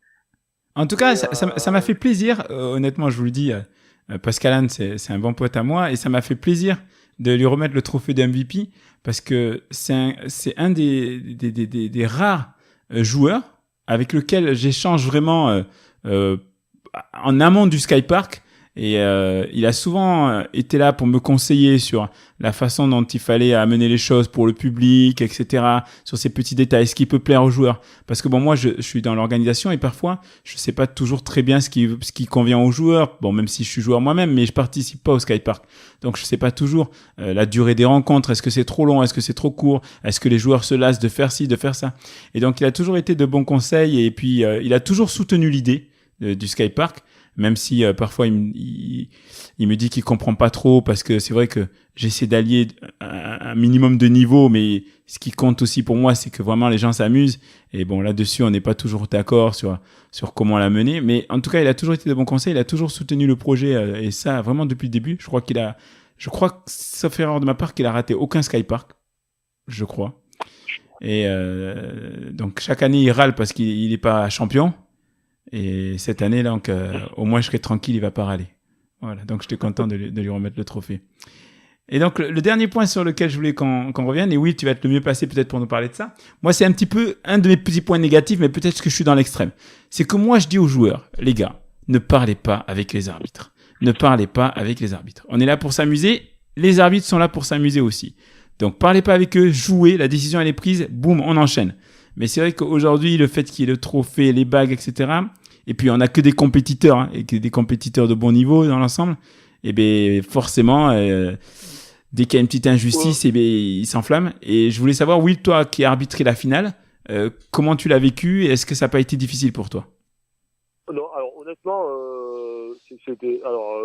En tout cas, ça m'a fait plaisir, honnêtement, je vous le dis, parce qu'Alan, c'est un bon pote à moi, et ça m'a fait plaisir de lui remettre le trophée de MVP, parce que c'est un des rares joueurs avec lequel j'échange vraiment en amont du Skypark. Et il a souvent été là pour me conseiller sur la façon dont il fallait amener les choses pour le public, etc. Sur ces petits détails, ce qui peut plaire aux joueurs. Parce que bon, moi, je suis dans l'organisation et parfois, je sais pas toujours très bien ce qui convient aux joueurs. Bon, même si je suis joueur moi-même, mais je participe pas au Skypark. Donc, je sais pas toujours la durée des rencontres. Est-ce que c'est trop long? Est-ce que c'est trop court? Est-ce que les joueurs se lassent de faire ci, de faire ça? Et donc, il a toujours été de bons conseils et puis il a toujours soutenu l'idée du Skypark. Même si parfois il me dit qu'il comprend pas trop parce que c'est vrai que j'essaie d'allier un minimum de niveau, mais ce qui compte aussi pour moi, c'est que vraiment les gens s'amusent. Et bon, là-dessus, on n'est pas toujours d'accord sur comment la mener. Mais en tout cas, il a toujours été de bons conseils, il a toujours soutenu le projet et ça vraiment depuis le début. Je crois, sauf erreur de ma part, qu'il a raté aucun Skypark, je crois. Et donc chaque année, il râle parce qu'il n'est pas champion. Et cette année, là, donc, au moins, je serai tranquille, il va pas râler. Voilà, donc j'étais content de lui remettre le trophée. Et donc, le dernier point sur lequel je voulais qu'on revienne, et oui, tu vas être le mieux placé peut-être pour nous parler de ça. Moi, c'est un petit peu un de mes petits points négatifs, mais peut-être que je suis dans l'extrême. C'est que moi, je dis aux joueurs, les gars, ne parlez pas avec les arbitres. Ne parlez pas avec les arbitres. On est là pour s'amuser, les arbitres sont là pour s'amuser aussi. Donc, parlez pas avec eux, jouez, la décision elle est prise, boum, on enchaîne. Mais c'est vrai qu'aujourd'hui, le fait qu'il y ait le trophée, les bagues, etc., et puis on n'a que des compétiteurs, hein, et que des compétiteurs de bon niveau dans l'ensemble, et bien forcément, dès qu'il y a une petite injustice, et bien ils s'enflamment. Et je voulais savoir, oui, toi qui as arbitré la finale, comment tu l'as vécu et est-ce que ça n'a pas été difficile pour toi? Non, alors honnêtement, c'était, alors,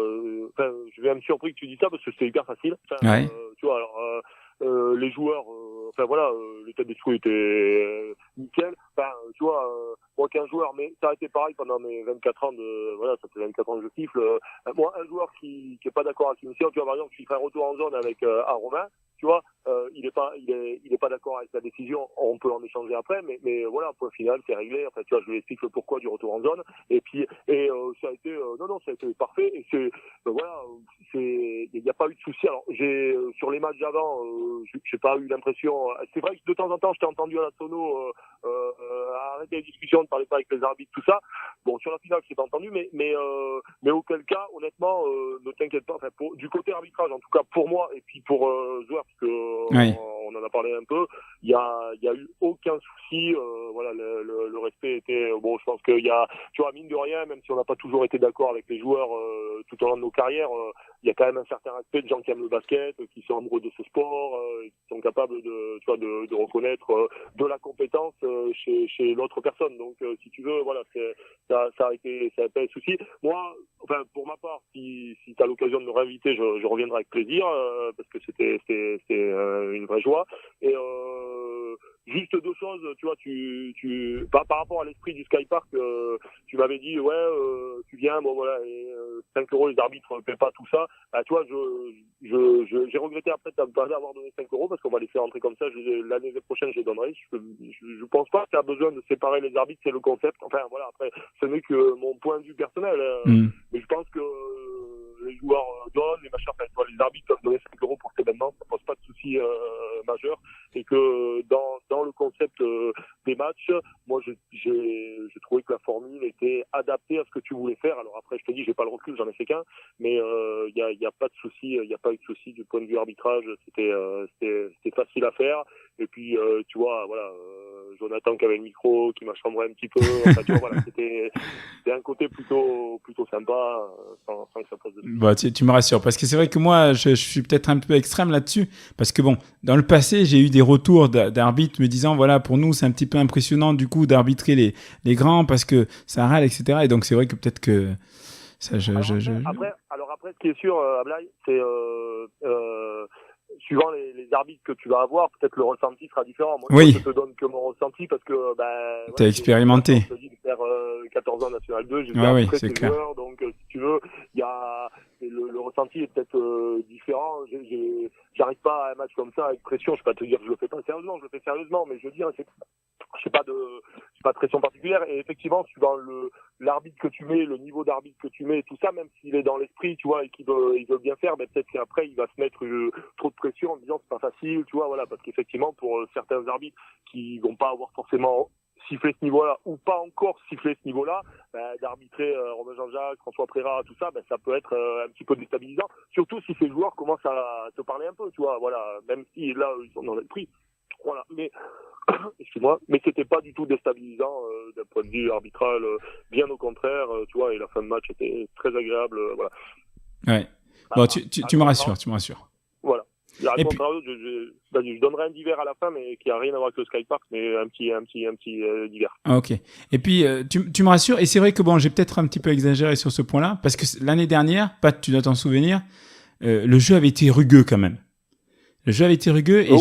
je suis même surpris que tu dis ça parce que c'était hyper facile. Ouais. Tu vois, alors, les joueurs, enfin voilà, l'état d'esprit était nickel. Enfin, tu vois, moi qu'un joueur, mais ça a été pareil pendant mes 24 ans ça fait 24 ans que je siffle. Moi, un joueur qui est pas d'accord avec une mission, tu vois, par exemple, je fais un retour en zone avec un Romain, tu vois, il est pas d'accord avec la décision, on peut en échanger après, mais voilà, point final, c'est réglé. Enfin, tu vois, je lui explique le pourquoi du retour en zone, et puis, ça a été, ça a été parfait, et c'est, voilà, il n'y a pas eu de souci. Alors, sur les matchs d'avant, j'ai pas eu l'impression, c'est vrai que de temps en temps, je t'ai entendu à la sono, arrêter les discussions, ne parler pas avec les arbitres, tout ça. Bon, sur la finale, je t'ai pas entendu, mais auquel cas, honnêtement, ne t'inquiète pas, enfin, du côté arbitrage, en tout cas, pour moi, et puis pour, joueurs, parce que, on en a parlé un peu, il y a eu aucun souci, voilà, le respect était, bon, je pense qu'il y a, tu vois, mine de rien, même si on n'a pas toujours été d'accord avec les joueurs, tout au long de nos carrières, il y a quand même un certain respect de gens qui aiment le basket, qui sont amoureux de ce sport, qui sont capables de reconnaître de la compétence chez l'autre personne. Donc, si tu veux, voilà, ça a pas de souci. Moi, enfin, pour ma part, si tu as l'occasion de me réinviter, je reviendrai avec plaisir, parce que c'était une vraie joie. Et juste deux choses, tu vois, par rapport à l'esprit du Skypark, tu m'avais dit, tu viens, bon voilà, et 5 euros, les arbitres ne paient pas tout ça. Bah, tu vois, j'ai regretté après de ne pas avoir donné 5 euros parce qu'on va les faire rentrer comme ça. L'année prochaine, je les donnerai. Je pense pas qu'il y a besoin de séparer les arbitres, c'est le concept. Enfin, voilà, après, ce n'est que mon point de vue personnel. Mais je pense que les joueurs donnent, les machins, enfin, les arbitres peuvent donner 5 euros pour cet événement, ça pose pas de souci majeur. Et que dans le concept des matchs, moi, j'ai trouvé que la formule était adaptée à ce que tu voulais faire. Alors après, je te dis, j'ai pas le recul, j'en ai fait qu'un, mais il y a pas de souci, il y a pas eu de souci du point de vue arbitrage. C'était facile à faire. Et puis tu vois, voilà, Jonathan qui avait le micro, qui m'a chambré un petit peu. Enfin, tu vois, voilà, c'était un côté plutôt sympa, sans que ça pose de soucis. Bah, tu me rassures, parce que c'est vrai que moi, je suis peut-être un peu extrême là-dessus, parce que bon, dans le passé, j'ai eu des retours d'arbitres me disant, voilà, pour nous, c'est un petit peu impressionnant du coup d'arbitrer les grands parce que ça râle, etc. Et donc c'est vrai que peut-être que ça, Après, ce qui est sûr, Ablaï, c'est suivant les arbitres que tu vas avoir, peut-être le ressenti sera différent. Moi, je te donne que mon ressenti parce que t'as expérimenté. J'ai dû faire 14 ans National 2, j'ai fait ces joueurs, donc si tu veux, il y a le ressenti est peut-être différent. J'arrive pas à un match comme ça avec pression. Je peux pas te dire que je le fais pas sérieusement, je le fais sérieusement, mais je veux dire, j'ai pas de pression particulière. Et effectivement, suivant l'arbitre que tu mets, le niveau d'arbitre que tu mets, tout ça, même s'il est dans l'esprit, tu vois, et qu'il veut bien faire, mais peut-être qu'après il va se mettre trop de pression en disant c'est pas facile, tu vois, voilà, parce qu'effectivement pour certains arbitres qui vont pas avoir forcément siffler ce niveau-là ou pas encore siffler ce niveau-là, d'arbitrer Romain Jean-Jacques, François Préra, tout ça, ça peut être un petit peu déstabilisant, surtout si ces joueurs commencent à te parler un peu, tu vois, voilà, même si là ils sont dans l'esprit, voilà, mais excuse-moi, mais c'était pas du tout déstabilisant d'un point de vue arbitral, bien au contraire, tu vois, et la fin de match était très agréable, voilà. Ouais. Bon, tu me rassures. Voilà. Et puis, je donnerai un divers à la fin, mais qui a rien à voir avec le Skypark, mais un petit divers. Ah, ok. Et puis, tu me rassures, et c'est vrai que bon, j'ai peut-être un petit peu exagéré sur ce point-là, parce que l'année dernière, Pat, tu dois t'en souvenir, le jeu avait été rugueux quand même. Le jeu avait été rugueux, et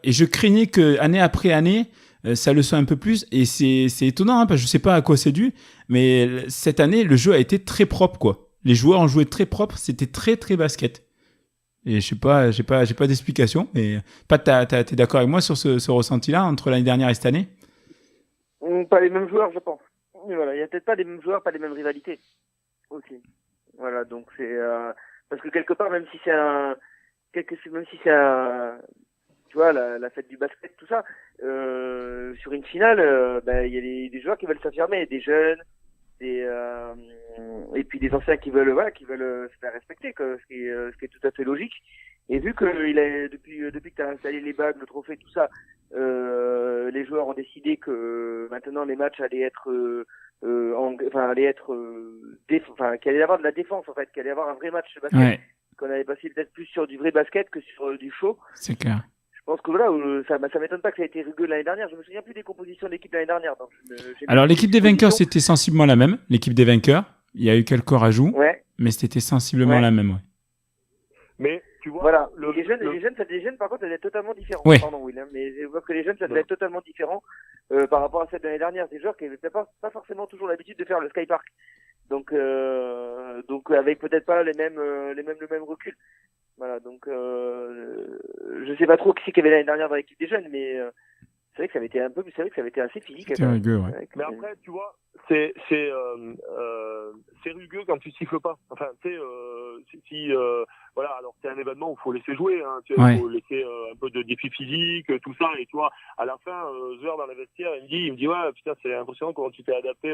et je craignais que année après année, ça le soit un peu plus, et c'est étonnant, hein, parce que je sais pas à quoi c'est dû, mais cette année, le jeu a été très propre, quoi. Les joueurs ont joué très propre, c'était très très basket. Et je sais pas, j'ai pas d'explication. Mais Pat, t'es d'accord avec moi sur ce ressenti-là entre l'année dernière et cette année? Pas les mêmes joueurs, je pense. Mais voilà, il y a peut-être pas les mêmes joueurs, pas les mêmes rivalités aussi. Voilà, donc c'est parce que quelque part, même si c'est tu vois, la fête du basket, tout ça, sur une finale, il y a des joueurs qui veulent s'affirmer, des jeunes, et puis des anciens qui veulent se faire respecter, ce qui est tout à fait logique. Et vu que depuis que tu as installé les bagues, le trophée, tout ça, les joueurs ont décidé que maintenant les matchs allaient être qu'il allait y avoir de la défense, en fait, qu'il allait y avoir un vrai match de basket, qu'on allait passer peut-être plus sur du vrai basket que sur du show. C'est clair. Je pense que voilà, ça m'étonne pas que ça ait été rugueux l'année dernière. Je me souviens plus des compositions de l'équipe l'année dernière. Donc alors l'équipe des vainqueurs, c'était sensiblement la même. L'équipe des vainqueurs, il y a eu quelques rajouts, mais c'était sensiblement la même. Ouais. Mais tu vois. Voilà. Les jeunes, par contre, ça devait être totalement différent. Oui. Pardon, William, mais je vois que les jeunes, ça devait être totalement différent par rapport à celle de l'année dernière. Des joueurs qui n'avaient pas forcément toujours l'habitude de faire le Sky Park. Donc avec peut-être pas le même recul. Voilà. Donc je sais pas trop qui c'est qu'il y avait l'année dernière dans l'équipe des jeunes, mais c'est vrai que ça avait été assez physique. C'était rugueux, ouais. Mais après, tu vois, c'est rugueux quand tu siffles pas. Enfin, tu sais, voilà, alors c'est un événement où il faut laisser jouer, hein, tu sais, Ouais. il faut laisser un peu de défi physique, tout ça, et tu vois, à la fin, Zwer dans les vestiaires, il me dit, ouais, putain, c'est impressionnant comment tu t'es adapté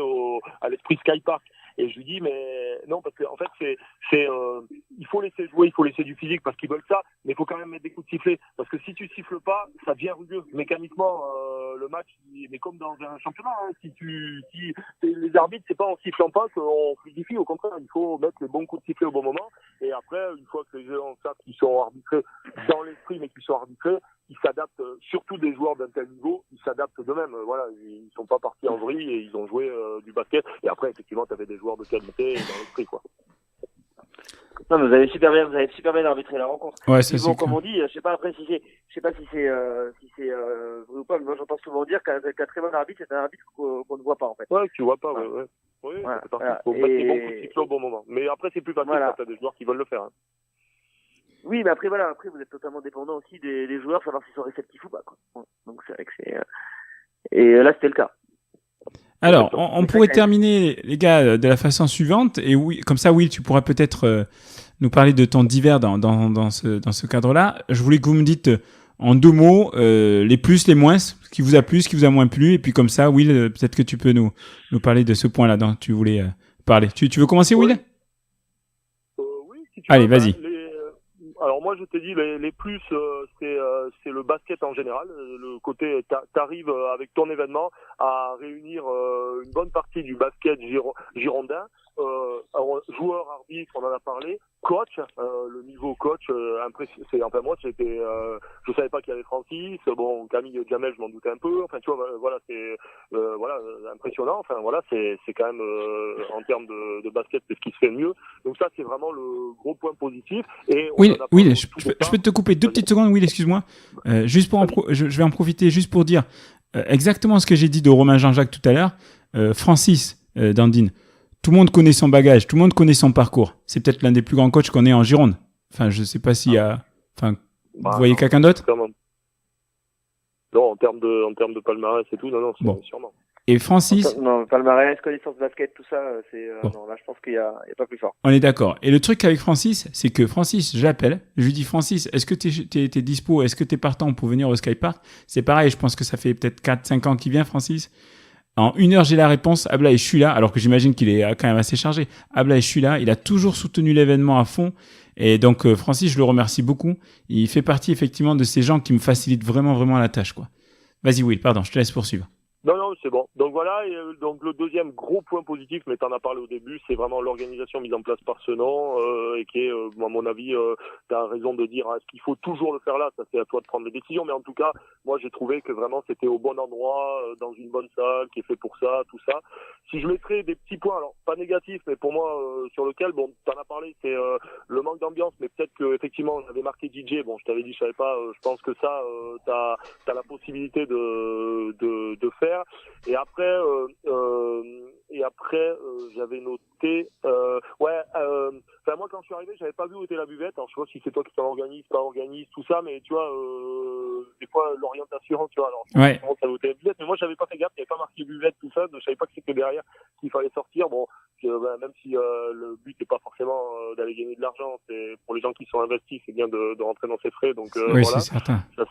à l'esprit Sky Park. Et je lui dis, mais non, parce que en fait, il faut laisser jouer, il faut laisser du physique parce qu'ils veulent ça, mais il faut quand même mettre des coups de sifflet, parce que si tu siffles pas, ça devient rugueux. Mécaniquement, le match, mais comme dans un championnat, hein, si les arbitres, c'est pas en sifflant pas qu'on fluidifie, au contraire, il faut mettre les bons coups de sifflet au bon moment, et après, une fois que les jeux en savent qu'ils sont arbitrés dans l'esprit, mais qu'ils sont arbitrés, ils s'adaptent, surtout des joueurs d'un tel niveau, ils s'adaptent d'eux-mêmes. Voilà, ils sont pas partis en vrille et ils ont joué du basket. Et après, effectivement, tu avais des joueurs de qualité dans l'esprit, quoi. Non, mais vous avez super bien arbitré la rencontre. Ouais, ça, Bon, c'est comme clair. on dit, je sais pas si c'est vrai ou pas, mais moi j'entends souvent dire qu'un très bon arbitre, c'est un arbitre qu'on ne voit pas, en fait. Ouais, tu vois pas, ouais. Oui, Voilà, ça fait partie. voilà. Faut mettre les bons coups de sifflet au bon moment. Mais après, c'est plus facile quand t'as des joueurs qui veulent le faire. Hein. Oui, mais après, vous êtes totalement dépendant aussi des joueurs, savoir s'ils sont réceptifs ou pas, quoi. Ouais. Donc c'est vrai que c'est... Et là, c'était le cas. Alors, on pourrait terminer, les gars, de la façon suivante. Et oui, comme ça, Will, tu pourras peut-être nous parler de ton divers dans ce cadre-là. Je voulais que vous me dites en 2 mots les plus, les moins, ce qui vous a plu, ce qui vous a moins plu. Et puis comme ça, Will, peut-être que tu peux nous parler de ce point-là dont tu voulais parler. Tu veux commencer, Will? Oui, si tu Allez, veux, vas-y. Alors moi je t'ai dit les plus c'est le basket en général, le côté t'arrives avec ton événement à réunir une bonne partie du basket girondin, joueurs, arbitres, on en a parlé, coach, le niveau coach impressionnant. Enfin moi c'était je savais pas qu'il y avait Francis, bon Camille Jamel je m'en doutais un peu, enfin tu vois voilà c'est voilà impressionnant, enfin voilà c'est quand même en termes de basket c'est ce qui se fait le mieux. Donc ça c'est vraiment le gros point positif. Et Will, je peux te couper 2 petites secondes, Will, excuse-moi. Juste pour je vais en profiter juste pour dire exactement ce que j'ai dit de Romain Jean-Jacques tout à l'heure. Francis Dandine, tout le monde connaît son bagage, tout le monde connaît son parcours. C'est peut-être l'un des plus grands coachs qu'on ait en Gironde. Enfin, je sais pas s'il y a... Enfin, vous voyez quelqu'un d'autre? Non, en termes de palmarès et tout, non, bon. Sûrement. Et Francis? Non, palmarès, connaissance basket, tout ça, c'est bon. Non, là je pense qu'il y a pas plus fort. On est d'accord. Et le truc avec Francis, c'est que Francis, je l'appelle, je lui dis Francis, est-ce que t'es dispo, est-ce que t'es partant pour venir au Sky Park? C'est pareil, je pense que ça fait peut-être 4-5 ans qu'il vient, Francis. En 1 heure, j'ai la réponse, Ablaye, je suis là, alors que j'imagine qu'il est quand même assez chargé. Ablaye, je suis là, il a toujours soutenu l'événement à fond. Et donc, Francis, je le remercie beaucoup. Il fait partie effectivement de ces gens qui me facilitent vraiment, vraiment la tâche, quoi. Vas-y, Will, pardon, je te laisse poursuivre. Non, c'est bon. Donc voilà, et donc le deuxième gros point positif, mais t'en as parlé au début, c'est vraiment l'organisation mise en place par Senon, et qui est, à mon avis, t'as raison de dire, est-ce qu'il faut toujours le faire là? Ça c'est à toi de prendre les décisions, mais en tout cas, moi j'ai trouvé que vraiment c'était au bon endroit, dans une bonne salle, qui est fait pour ça, tout ça. Si je mettrais des petits points, alors pas négatifs, mais pour moi, sur lequel, bon, t'en as parlé, c'est le manque d'ambiance, mais peut-être que effectivement on avait marqué DJ, bon, je t'avais dit, je savais pas, je pense que ça, t'as la possibilité de faire. Et après, j'avais noté, enfin moi quand je suis arrivé, j'avais pas vu où était la buvette. Alors je sais pas si c'est toi qui t'en organise, pas organise, tout ça, mais tu vois, des fois l'orientation, tu vois, alors ouais. Ça où était la buvette, mais moi j'avais pas fait gaffe, il y avait pas marqué buvette, tout ça, donc je savais pas que c'était derrière qu'il fallait sortir. Bon, même si le but n'est pas forcément d'aller gagner de l'argent, c'est pour les gens qui sont investis, c'est bien de rentrer dans ses frais. Donc oui, voilà, c'est certain. Ça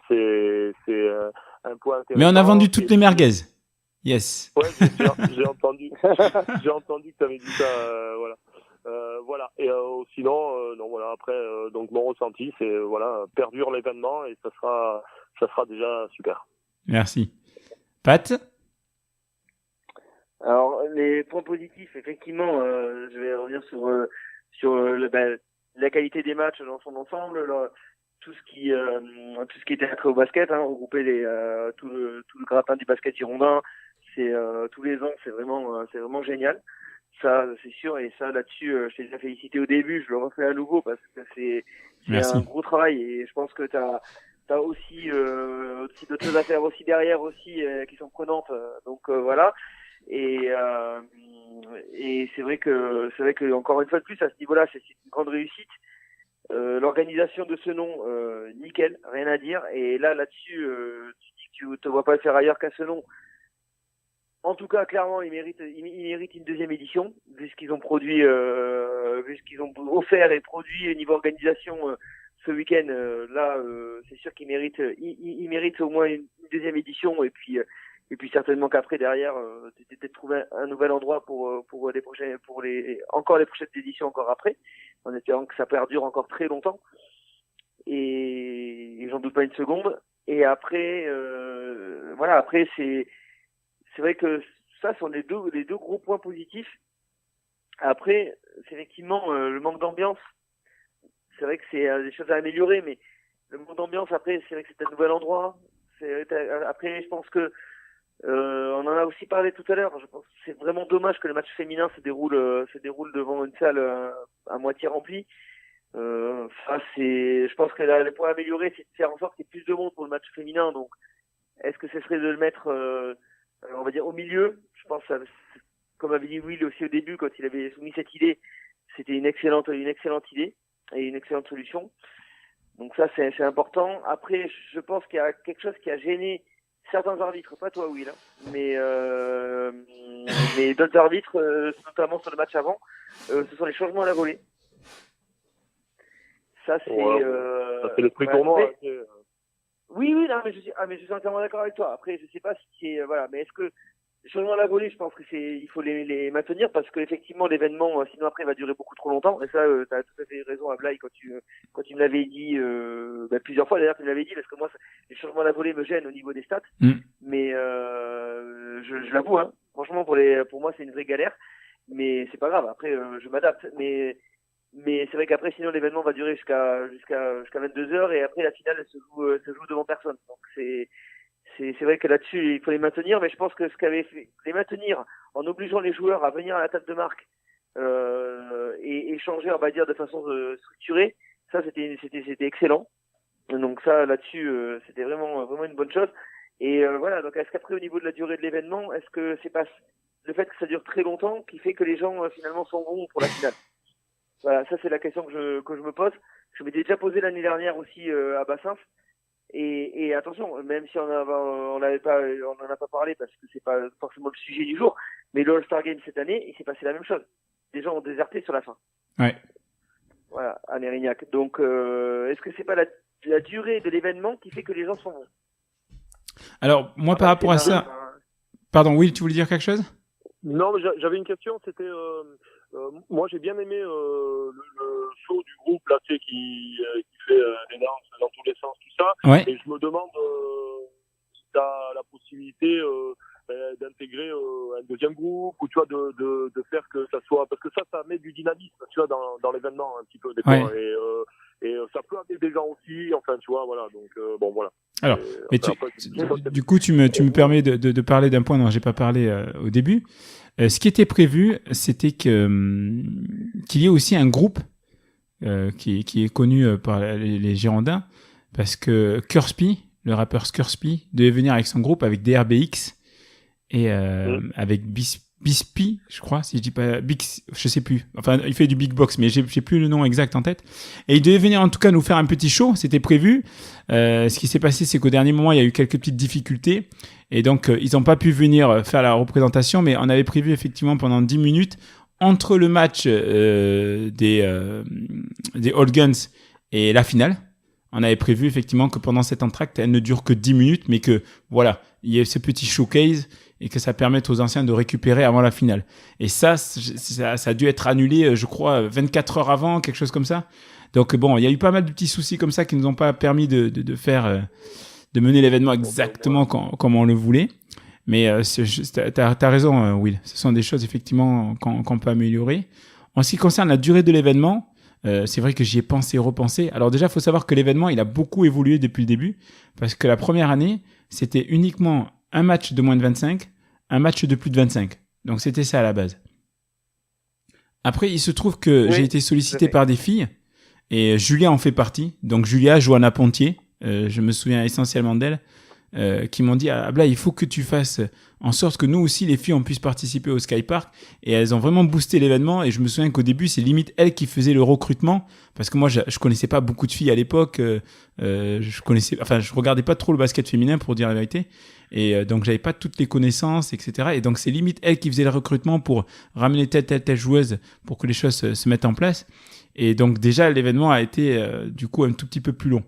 c'est un point intéressant. Mais on a vendu toutes les merguez. Yes. Ouais, j'ai entendu. J'ai entendu que tu avais dit ça. Voilà. Voilà. Et sinon, non, voilà. Après, donc mon ressenti, c'est voilà, perdure l'événement et ça sera déjà super. Merci. Pat? Alors les points positifs, effectivement, je vais revenir sur la qualité des matchs dans son ensemble. Tout ce qui était accès au basket, hein, regrouper tout le gratin du basket girondin, c'est tous les ans, c'est vraiment génial. Ça, c'est sûr. Et ça, là-dessus, je t'ai déjà félicité au début. Je le refais à nouveau parce que c'est Merci. un gros travail. Et je pense que t'as aussi d'autres choses à faire aussi derrière aussi qui sont prenantes. Donc voilà. Et c'est vrai que encore une fois de plus à ce niveau-là, c'est une grande réussite. L'organisation de ce nom, nickel, rien à dire. Et là-dessus, tu dis que tu te vois pas le faire ailleurs qu'à ce nom. En tout cas, clairement, il mérite une deuxième édition, vu ce qu'ils ont produit, vu ce qu'ils ont offert et produit au niveau organisation ce week-end. C'est sûr qu'il mérite, il mérite au moins une deuxième édition. Et puis certainement qu'après derrière, peut-être trouver un nouvel endroit pour les prochaines éditions encore après, en espérant que ça perdure encore très longtemps. Et j'en doute pas une seconde. Et après, voilà, après c'est vrai que ça sont les deux gros points positifs. Après, c'est effectivement le manque d'ambiance. C'est vrai que c'est des choses à améliorer, mais le manque d'ambiance après, c'est vrai que c'est un nouvel endroit. Après, je pense que on en a aussi parlé tout à l'heure. Je pense que c'est vraiment dommage que le match féminin se déroule devant une salle à moitié remplie. Je pense que le point à améliorer, c'est de faire en sorte qu'il y ait plus de monde pour le match féminin. Donc, est-ce que ce serait de le mettre, on va dire, au milieu? Je pense, comme avait dit Will aussi au début, quand il avait soumis cette idée, c'était une excellente idée et une excellente solution. Donc ça, c'est important. Après, je pense qu'il y a quelque chose qui a gêné certains arbitres, pas toi Will, hein, mais d'autres arbitres, notamment sur le match avant, ce sont les changements à la volée. Ça c'est le prix tournant. Oui, non, mais je suis entièrement d'accord avec toi. Après, je sais pas si c'est voilà, mais est-ce que les changements à la volée, je pense que il faut les maintenir parce que effectivement l'événement, sinon après, il va durer beaucoup trop longtemps. Et ça, t'as tout à fait raison, Ablaï, quand tu me l'avais dit plusieurs fois. D'ailleurs, tu me l'avais dit parce que moi, les changements à la volée me gênent au niveau des stats. Mais je l'avoue, hein. Franchement, pour moi, c'est une vraie galère. Mais c'est pas grave. Après, je m'adapte. Mais c'est vrai qu'après, sinon, l'événement va durer jusqu'à 22h et après, la finale, elle se joue devant personne. Donc, c'est vrai que là-dessus, il faut les maintenir, mais je pense que ce qu'avait fait, les maintenir en obligeant les joueurs à venir à la table de marque, et échanger, on va dire, de façon structurée, ça, c'était excellent. Donc ça, là-dessus, c'était vraiment une bonne chose. Et voilà, donc est-ce qu'après, au niveau de la durée de l'événement, est-ce que c'est pas le fait que ça dure très longtemps qui fait que les gens, finalement, sont bons pour la finale? Voilà, ça c'est la question que je me pose. Je m'étais déjà posé l'année dernière aussi à Bassins. Et attention, même si on n'en a pas parlé parce que c'est pas forcément le sujet du jour, mais le All-Star Game cette année, il s'est passé la même chose. Les gens ont déserté sur la fin. Ouais. Voilà, à Mérignac. Donc, est-ce que c'est pas la durée de l'événement qui fait que les gens sont bons? Alors, moi, par rapport à ça... Pardon, Will, tu voulais dire quelque chose? Non, mais j'avais une question, c'était... moi, j'ai bien aimé le show du groupe là, tu sais, qui fait les danses dans tous les sens, tout ça. Ouais. Et je me demande si tu as la possibilité d'intégrer un deuxième groupe ou tu vois de faire que ça soit... Parce que ça met du dynamisme, tu vois, dans l'événement un petit peu des fois. Ouais. Et ça peut amener des gens aussi, enfin, tu vois, voilà. Donc, bon, voilà. Alors, mais du coup, tu me permets de parler d'un point dont j'ai pas parlé au début. Ce qui était prévu, c'était qu'il y ait aussi un groupe qui est connu par les Girondins, parce que Kurspi, le rappeur Kurspi, devait venir avec son groupe, avec DRBX et avec Bispi, je crois, si je dis pas Bix, je sais plus. Enfin, il fait du big box, mais j'ai plus le nom exact en tête. Et il devait venir en tout cas nous faire un petit show, c'était prévu. Ce qui s'est passé, c'est qu'au dernier moment, il y a eu quelques petites difficultés. Et donc, ils n'ont pas pu venir faire la représentation, mais on avait prévu effectivement pendant 10 minutes, entre le match des All Guns et la finale, on avait prévu effectivement que pendant cet entracte, elle ne dure que 10 minutes, mais que voilà, il y ait ce petit showcase et que ça permette aux anciens de récupérer avant la finale. Et ça a dû être annulé, je crois, 24 heures avant, quelque chose comme ça. Donc bon, il y a eu pas mal de petits soucis comme ça qui nous ont pas permis de faire... de mener l'événement exactement comme on le voulait. Mais t'as raison, Will. Ce sont des choses, effectivement, qu'on peut améliorer. En ce qui concerne la durée de l'événement, c'est vrai que j'y ai pensé et repensé. Alors déjà, il faut savoir que l'événement, il a beaucoup évolué depuis le début, parce que la première année, c'était uniquement un match de moins de 25, un match de plus de 25. Donc, c'était ça à la base. Après, il se trouve que Oui, j'ai été sollicité tout à fait. par des filles et Julia en fait partie. Donc Julia, Johanna Pontier, je me souviens essentiellement d'elle, qui m'ont dit Abla, il faut que tu fasses en sorte que nous aussi, les filles, on puisse participer au Skypark. Et elles ont vraiment boosté l'événement. Et je me souviens qu'au début, c'est limite elles qui faisaient le recrutement. Parce que moi, je connaissais pas beaucoup de filles à l'époque. Je regardais pas trop le basket féminin pour dire la vérité. Et donc, j'avais pas toutes les connaissances, etc. Et donc, c'est limite elles qui faisaient le recrutement pour ramener telle joueuse pour que les choses se mettent en place. Et donc, déjà, l'événement a été, du coup, un tout petit peu plus long.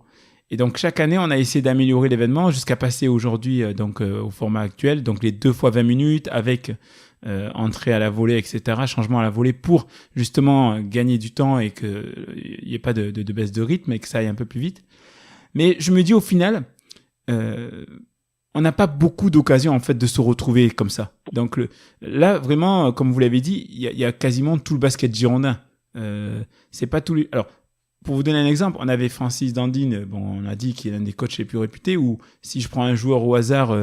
Et donc, chaque année, on a essayé d'améliorer l'événement jusqu'à passer aujourd'hui au format actuel. Donc, les 2 fois 20 minutes avec entrée à la volée, etc., changement à la volée pour justement gagner du temps et qu'il n'y ait pas de baisse de rythme et que ça aille un peu plus vite. Mais je me dis au final, on n'a pas beaucoup d'occasions en fait de se retrouver comme ça. Donc là, vraiment, comme vous l'avez dit, il y a quasiment tout le basket girondin. C'est pas tous les... Alors, pour vous donner un exemple, on avait Francis Dandine, on a dit qu'il est l'un des coachs les plus réputés, ou si je prends un joueur au hasard,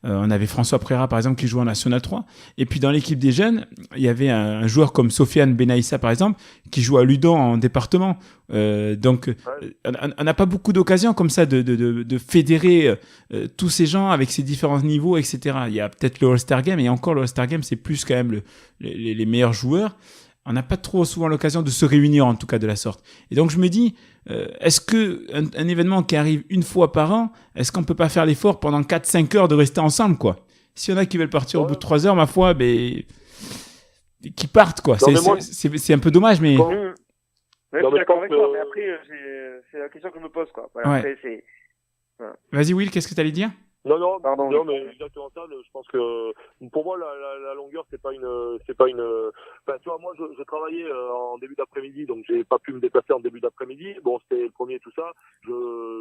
on avait François Préra, par exemple, qui joue en National 3. Et puis dans l'équipe des jeunes, il y avait un joueur comme Sofiane Benaïssa, par exemple, qui joue à Ludon en département. Donc, on n'a pas beaucoup d'occasions comme ça de fédérer tous ces gens avec ces différents niveaux, etc. Il y a peut-être le All-Star Game, et encore le All-Star Game, c'est plus quand même les meilleurs joueurs. On n'a pas trop souvent l'occasion de se réunir, en tout cas de la sorte. Et donc je me dis, est-ce que un événement qui arrive une fois par an, est-ce qu'on peut pas faire l'effort pendant 4-5 heures de rester ensemble, quoi? S'il y en a qui veulent partir au bout de 3 heures, ma foi, qui partent, quoi. C'est un peu dommage, mais... Ouais, je suis d'accord avec toi, mais après, c'est la question que je me pose, quoi. Voilà, ouais. après, Vas-y, Will, qu'est-ce que tu allais dire? Pardon, mais exactement ça. Je pense que pour moi la longueur c'est pas une. Enfin, tu vois, moi je travaillais en début d'après-midi, donc j'ai pas pu me déplacer en début d'après-midi. Bon, c'était le premier tout ça.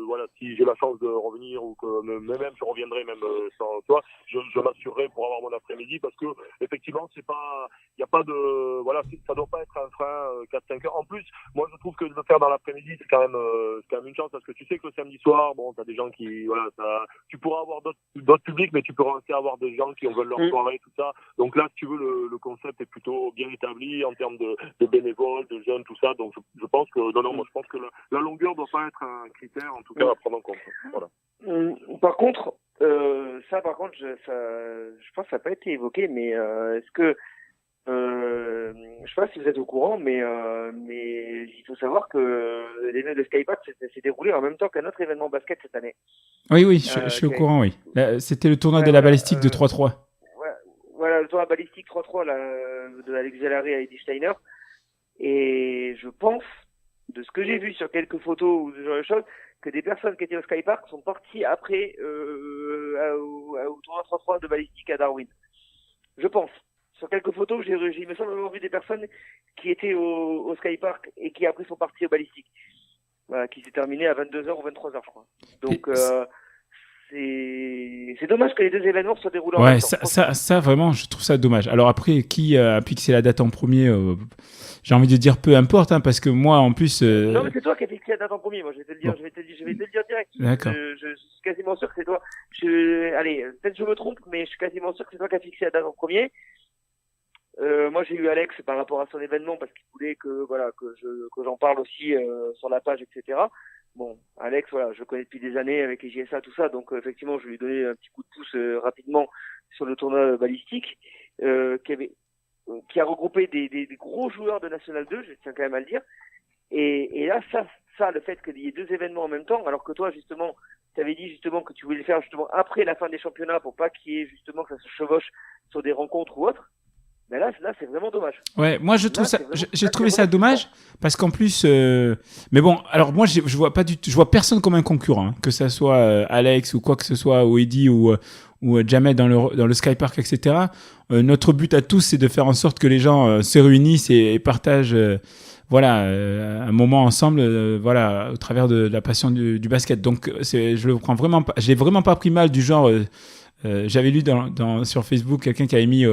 Voilà, si j'ai la chance de revenir ou que même je reviendrai même sans toi, je m'assurerai pour avoir mon après-midi parce que effectivement c'est pas, il y a pas de, voilà, ça doit pas être un frein 4-5 heures. En plus, moi je trouve que de le faire dans l'après-midi c'est quand même une chance parce que tu sais que le samedi soir, bon, t'as des gens qui, voilà, tu pourras avoir d'autres publics, mais tu pourras aussi avoir des gens qui veulent leur soirée, tout ça. Donc là, si tu veux, le concept est plutôt bien établi en termes de bénévoles, de jeunes, tout ça. Donc je pense que moi je pense que la longueur doit pas être un critère, en tout cas, à prendre en compte. Voilà. Par contre, je pense que ça n'a pas été évoqué, mais est-ce que je sais pas si vous êtes au courant, mais il faut savoir que l'événement de Skypark s'est déroulé en même temps qu'un autre événement basket cette année. Oui, je suis au courant, oui. C'était le tournoi de la balistique de 3-3. Voilà, le tournoi balistique 3-3 de Alex Zellary à Eddie Steiner. Et je pense, de ce que j'ai vu sur quelques photos ou ce genre de choses, que des personnes qui étaient au Skypark sont parties après au tournoi 3-3 de balistique à Darwin. Je pense. Sur quelques photos, j'ai me semble avoir vu des personnes qui étaient au Skypark et qui après sont parties au balistique. Voilà, qui s'est terminé à 22h ou 23h, je crois. Donc, c'est dommage que les deux événements soient déroulés en même temps. Ça, vraiment, je trouve ça dommage. Alors après, qui a fixé la date en premier, j'ai envie de dire peu importe, hein, parce que moi, en plus... Non, mais c'est toi qui as fixé la date en premier, moi, je vais te le dire, bon. je vais te le dire direct. D'accord. Je suis quasiment sûr que c'est toi. Allez, peut-être je me trompe, mais je suis quasiment sûr que c'est toi qui as fixé la date en premier. Moi j'ai eu Alex par rapport à son événement parce qu'il voulait que j'en parle aussi sur la page, etc. Bon, Alex, voilà, je le connais depuis des années avec les JSA, tout ça, donc effectivement je lui ai donné un petit coup de pouce rapidement sur le tournoi balistique qui a regroupé des gros joueurs de National 2, je tiens quand même à le dire. Et là ça, le fait qu'il y ait deux événements en même temps, alors que toi justement tu avais dit justement que tu voulais le faire justement après la fin des championnats pour pas qu'il y ait justement que ça se chevauche sur des rencontres ou autres. Mais là, c'est vraiment dommage. Ouais, moi je trouve j'ai trouvé ça dommage parce qu'en plus, mais bon, alors moi je vois personne comme un concurrent, hein, que ça soit Alex ou quoi que ce soit, ou Eddie ou Jamel dans le Skypark, etc. Notre but à tous, c'est de faire en sorte que les gens se réunissent et partagent, un moment ensemble, au travers de la passion du basket. Donc je le prends vraiment pas, j'ai vraiment pas pris mal du genre. J'avais lu sur Facebook quelqu'un qui avait mis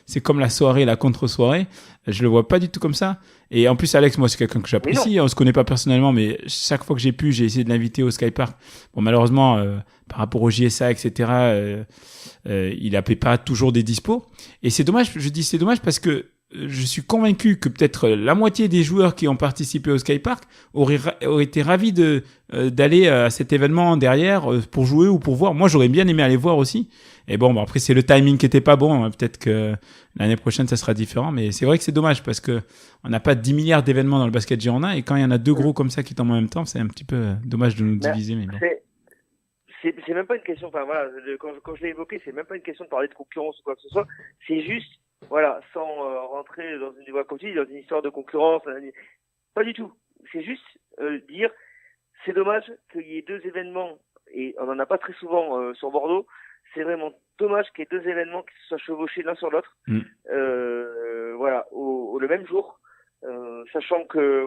c'est comme la soirée, la contre-soirée. Je le vois pas du tout comme ça. Et en plus Alex, moi c'est quelqu'un que j'apprécie. On se connaît pas personnellement, mais chaque fois que j'ai pu, j'ai essayé de l'inviter au Skypark. Bon, malheureusement par rapport au JSA, etc. Il avait pas toujours des dispos. Et c'est dommage. Je dis c'est dommage parce que je suis convaincu que peut-être la moitié des joueurs qui ont participé au Skypark auraient été ravis d'aller à cet événement derrière pour jouer ou pour voir. Moi, j'aurais bien aimé aller voir aussi. Et bon, après, c'est le timing qui était pas bon. Peut-être que l'année prochaine, ça sera différent. Mais c'est vrai que c'est dommage parce que on n'a pas 10 milliards d'événements dans le basket girondin. Et quand il y en a deux gros comme ça qui tombent en même temps, c'est un petit peu dommage de nous diviser. Mais bon. C'est même pas une question, enfin voilà, quand je l'ai évoqué, c'est même pas une question de parler de concurrence ou quoi que ce soit. C'est juste, voilà, sans rentrer dans une, comme tu dis, dans une histoire de concurrence, pas du tout. C'est juste dire, c'est dommage qu'il y ait deux événements, et on en a pas très souvent sur Bordeaux. C'est vraiment dommage qu'il y ait deux événements qui se soient chevauchés l'un sur l'autre, voilà, le même jour, sachant que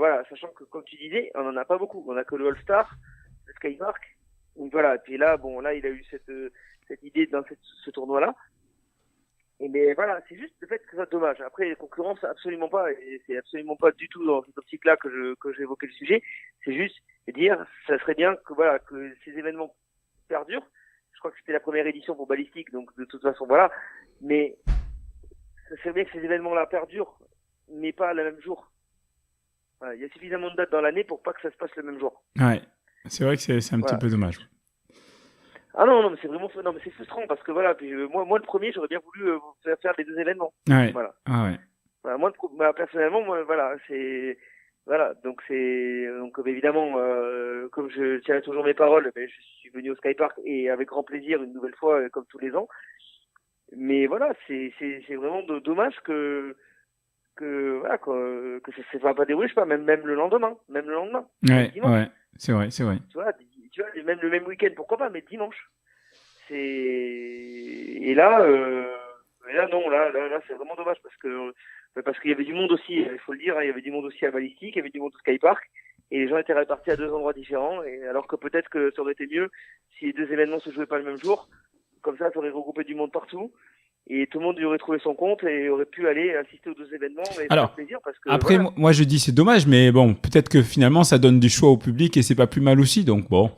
comme tu disais, on en a pas beaucoup. On a que le All-Star, le Skypark. Donc voilà, et puis là, bon, là, il a eu cette idée dans ce tournoi-là. Et mais voilà, c'est juste le fait que ça soit dommage. Après, les concurrences, absolument pas, et c'est absolument pas du tout dans cette optique-là que j'évoquais le sujet. C'est juste dire, ça serait bien que voilà, que ces événements perdurent. Je crois que c'était la première édition pour Ballistique, donc de toute façon, voilà. Mais ça serait bien que ces événements-là perdurent, mais pas le même jour. Voilà, il y a suffisamment de dates dans l'année pour pas que ça se passe le même jour. Ouais. C'est vrai que c'est un petit peu dommage. Ah non, mais c'est vraiment, non, mais c'est frustrant parce que voilà, puis, moi, le premier, j'aurais bien voulu faire les deux événements. Ouais. Voilà. Ah ouais. Voilà, moi, personnellement, voilà, donc évidemment, comme je tiens toujours mes paroles, je suis venu au Skypark et avec grand plaisir une nouvelle fois, comme tous les ans. Mais voilà, c'est vraiment dommage que ça se soit pas déroulé, je sais pas, même le lendemain. Ouais, ouais. C'est vrai. Tu vois, même le même week-end, pourquoi pas, mais dimanche. Et là, non, là, c'est vraiment dommage parce qu'il y avait du monde aussi, il faut le dire, hein, il y avait du monde aussi à Ballistique, il y avait du monde au Skypark, et les gens étaient répartis à deux endroits différents, et alors que peut-être que ça aurait été mieux si les deux événements se jouaient pas le même jour, comme ça aurait regroupé du monde partout. Et tout le monde y aurait trouvé son compte et aurait pu aller assister aux deux événements et faire plaisir parce que après voilà. moi je dis c'est dommage, mais bon, peut-être que finalement ça donne du choix au public et c'est pas plus mal aussi, donc bon,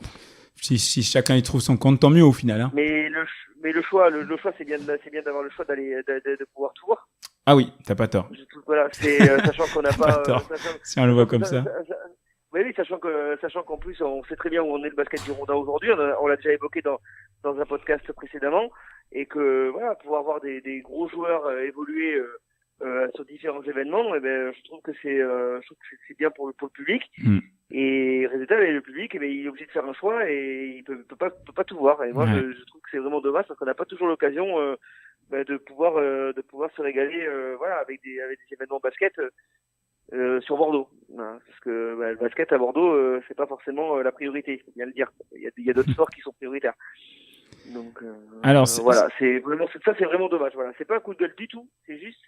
si chacun y trouve son compte, tant mieux au final, hein. Mais le choix c'est bien d'avoir le choix de pouvoir tout voir. Ah oui, t'as pas tort. Voilà, c'est sachant qu'on n'a pas si on le voit comme ça. Oui, sachant qu'en plus on sait très bien où on est le basket girondin aujourd'hui, on l'a déjà évoqué dans un podcast précédemment, et que voilà, pouvoir voir des gros joueurs évoluer sur différents événements, je trouve que c'est bien pour le public. Et résultat, le public, il est obligé de faire un choix et il peut pas tout voir. Et moi, je trouve que c'est vraiment dommage parce qu'on n'a pas toujours l'occasion de pouvoir se régaler avec des événements basket sur Bordeaux, parce que le basket à Bordeaux c'est pas forcément la priorité, il faut bien le dire. Il y a d'autres sports qui sont prioritaires. Donc alors voilà, c'est vraiment dommage. Voilà, c'est pas un coup de gueule du tout, c'est juste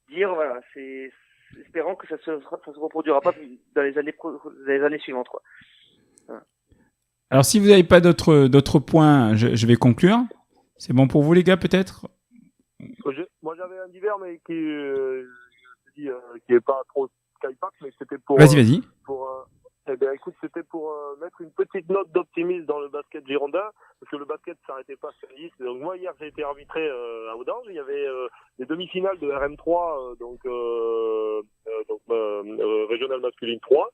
dire voilà, c'est espérant que ça se reproduira pas dans les années suivantes, quoi. Voilà. Alors si vous n'avez pas d'autres points, je vais conclure. C'est bon pour vous les gars, peut-être? Moi j'avais un divers mais qui est pas trop Skypark, mais c'était pour vas-y. Écoute, c'était pour mettre une petite note d'optimisme dans le basket girondin, parce que le basket s'arrêtait pas sur 10. Donc moi hier j'ai été arbitré à Audange, il y avait les demi-finales de RM3, régional masculine 3.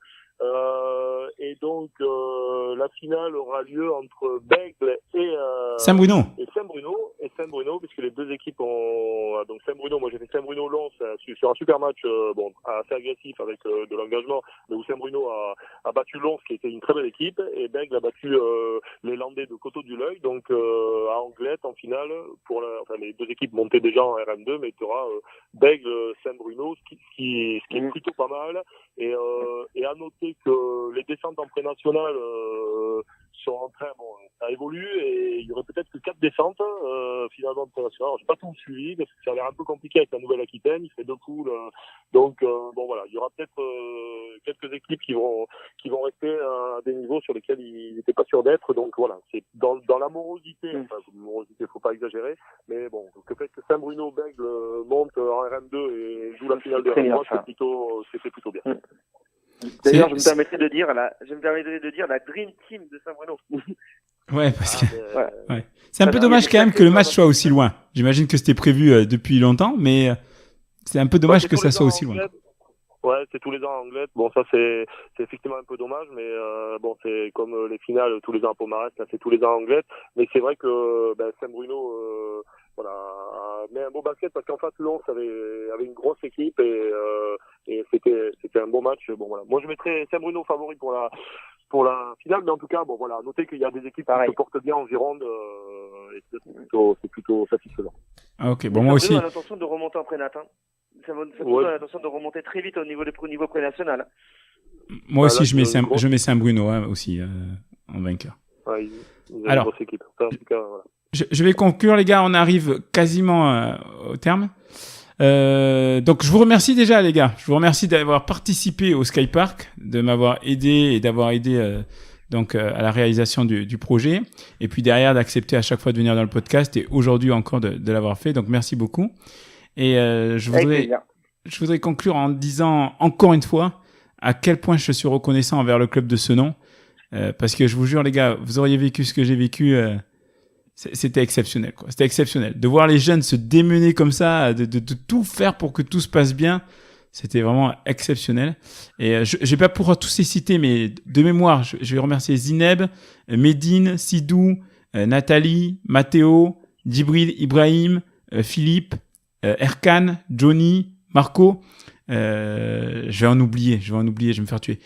Et donc la finale aura lieu entre Bègle et Saint-Bruno, puisque les deux équipes ont donc Saint-Bruno, moi j'ai fait Saint-Bruno-Lens sur un super match assez agressif avec de l'engagement, mais où Saint-Bruno a battu Lens qui était une très belle équipe, et Bègle a battu les Landais de Coteau-du-Loeil, donc à Anglette en finale les deux équipes montaient déjà en RM2, mais il y aura Bègle Saint-Bruno, ce qui est plutôt pas mal. Et à noter que les descentes en pré-national sont en train, ça évolue et il y aurait peut-être que 4 descentes finalement en pré-national. Alors, j'ai pas tout suivi parce que ça a l'air un peu compliqué avec la Nouvelle-Aquitaine, il fait 2 poules, donc voilà, il y aura peut-être quelques équipes qui vont rester à des niveaux sur lesquels ils n'étaient pas sûrs d'être. Donc voilà, c'est dans la morosité, faut pas exagérer, mais bon, le fait que Saint-Bruno-Bègle monte en RM2 et joue la finale de RM3, c'était plutôt bien. D'ailleurs, je me permettrais de dire la Dream Team de Saint-Bruno. Ouais, parce que ouais. C'est un peu dommage quand même que le match soit aussi loin. J'imagine que c'était prévu depuis longtemps, mais C'est un peu dommage que ça soit aussi loin. Ouais, c'est tous les ans en Angleterre. Bon, ça c'est effectivement un peu dommage, mais bon, c'est comme les finales tous les ans à Pomarez, là c'est tous les ans en Angleterre. Mais c'est vrai que Saint-Bruno, voilà, met un beau basket parce qu'en face Lons avait une grosse équipe et c'était un beau match. Bon voilà, moi je mettrais Saint-Bruno favori pour la finale, mais en tout cas bon voilà, notez qu'il y a des équipes qui se portent bien en Gironde et c'est plutôt satisfaisant. Ah, ok, bon moi aussi. On a l'intention de remonter en pré-nat. Ça a l'intention de remonter très vite au niveau pré-national. Moi aussi, je mets Saint-Bruno aussi en vainqueur. Ouais, alors, une grosse équipe. En tout cas, voilà. Je vais conclure, les gars. On arrive quasiment au terme. Donc, je vous remercie déjà, les gars. Je vous remercie d'avoir participé au Skypark, de m'avoir aidé et d'avoir aidé donc à la réalisation du projet. Et puis derrière, d'accepter à chaque fois de venir dans le podcast et aujourd'hui encore de l'avoir fait. Donc, merci beaucoup. Et je voudrais conclure en disant encore une fois à quel point je suis reconnaissant envers le club de Senon, parce que je vous jure les gars, vous auriez vécu ce que j'ai vécu, c'était exceptionnel quoi. C'était exceptionnel de voir les jeunes se démener comme ça, de tout faire pour que tout se passe bien. C'était vraiment exceptionnel. Et je vais pas pouvoir tous les citer, mais de mémoire, je vais remercier Zineb, Médine, Sidou, Nathalie, Mathéo, Djibril, Ibrahim, Philippe, Erkan, Johnny, Marco, je vais en oublier, je vais me faire tuer.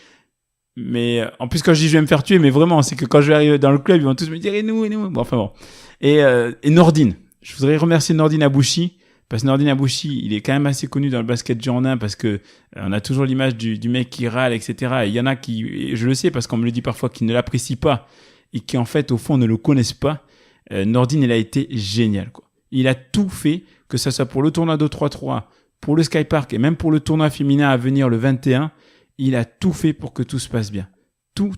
Mais en plus quand je dis je vais me faire tuer, mais vraiment, c'est que quand je vais arriver dans le club, ils vont tous me dire et nous. Bon, enfin bon. Et Nordine, je voudrais remercier Nordine Abouchi, parce que Nordine Abouchi, il est quand même assez connu dans le basket girondin parce que on a toujours l'image du mec qui râle, etc. Et il y en a qui, je le sais parce qu'on me le dit parfois, qui ne l'apprécient pas et qui en fait au fond ne le connaissent pas. Nordine, il a été génial quoi. Il a tout fait, que ça soit pour le tournoi 2-3-3, pour le Skypark et même pour le tournoi féminin à venir le 21, il a tout fait pour que tout se passe bien. Tout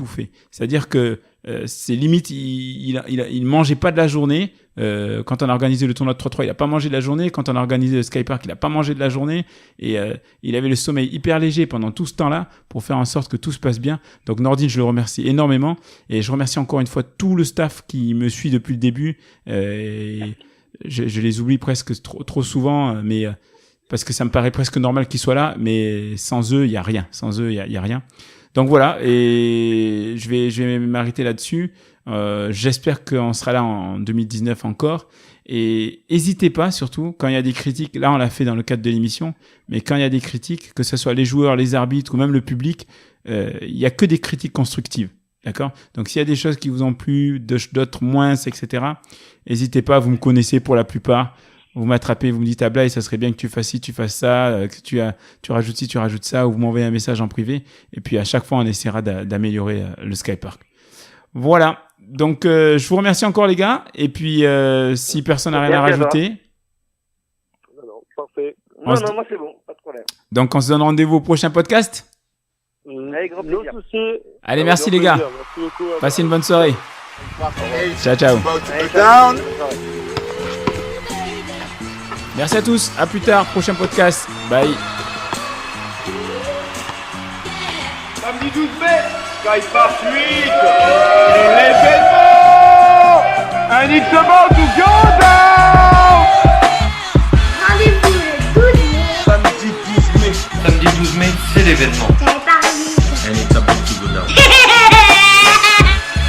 fait. C'est-à-dire que c'est limite, il mangeait pas de la journée. Quand on a organisé le tournoi de 3-3, il a pas mangé de la journée. Quand on a organisé le Skypark, il a pas mangé de la journée. Et il avait le sommeil hyper léger pendant tout ce temps-là pour faire en sorte que tout se passe bien. Donc Nordine, je le remercie énormément. Et je remercie encore une fois tout le staff qui me suit depuis le début. Je les oublie presque trop souvent, mais parce que ça me paraît presque normal qu'ils soient là, mais sans eux, il y a rien. Sans eux, il y a rien. Donc voilà, et je vais m'arrêter là-dessus. J'espère qu'on sera là en 2019 encore. Et n'hésitez pas, surtout, quand il y a des critiques, là on l'a fait dans le cadre de l'émission, mais quand il y a des critiques, que ce soit les joueurs, les arbitres ou même le public, il y a que des critiques constructives. D'accord ? Donc s'il y a des choses qui vous ont plu, d'autres moins, etc., n'hésitez pas, vous me connaissez pour la plupart. Vous m'attrapez, vous me dites, Ablaye, ça serait bien que tu fasses ci, tu fasses ça, que tu rajoutes ci, tu rajoutes ça, ou vous m'envoyez un message en privé. Et puis à chaque fois, on essaiera d'améliorer le Skypark. Voilà. Donc je vous remercie encore les gars. Et puis si personne n'a rien à rajouter. Non, parfait. Non, moi c'est bon, pas de problème. Donc on se donne rendez-vous au prochain podcast. Avec grand plaisir. Allez, merci les gars. Merci beaucoup. Passez une bonne soirée. Ciao, ciao. Merci à tous. À plus tard. Prochain podcast. Bye. Samedi 12 mai, Skypark 8, l'événement. And it's about to go down. Rendez-vous le 12 mai. Samedi 12 mai. Samedi 12 mai, c'est l'événement. Skypark 8. And it's about to go down.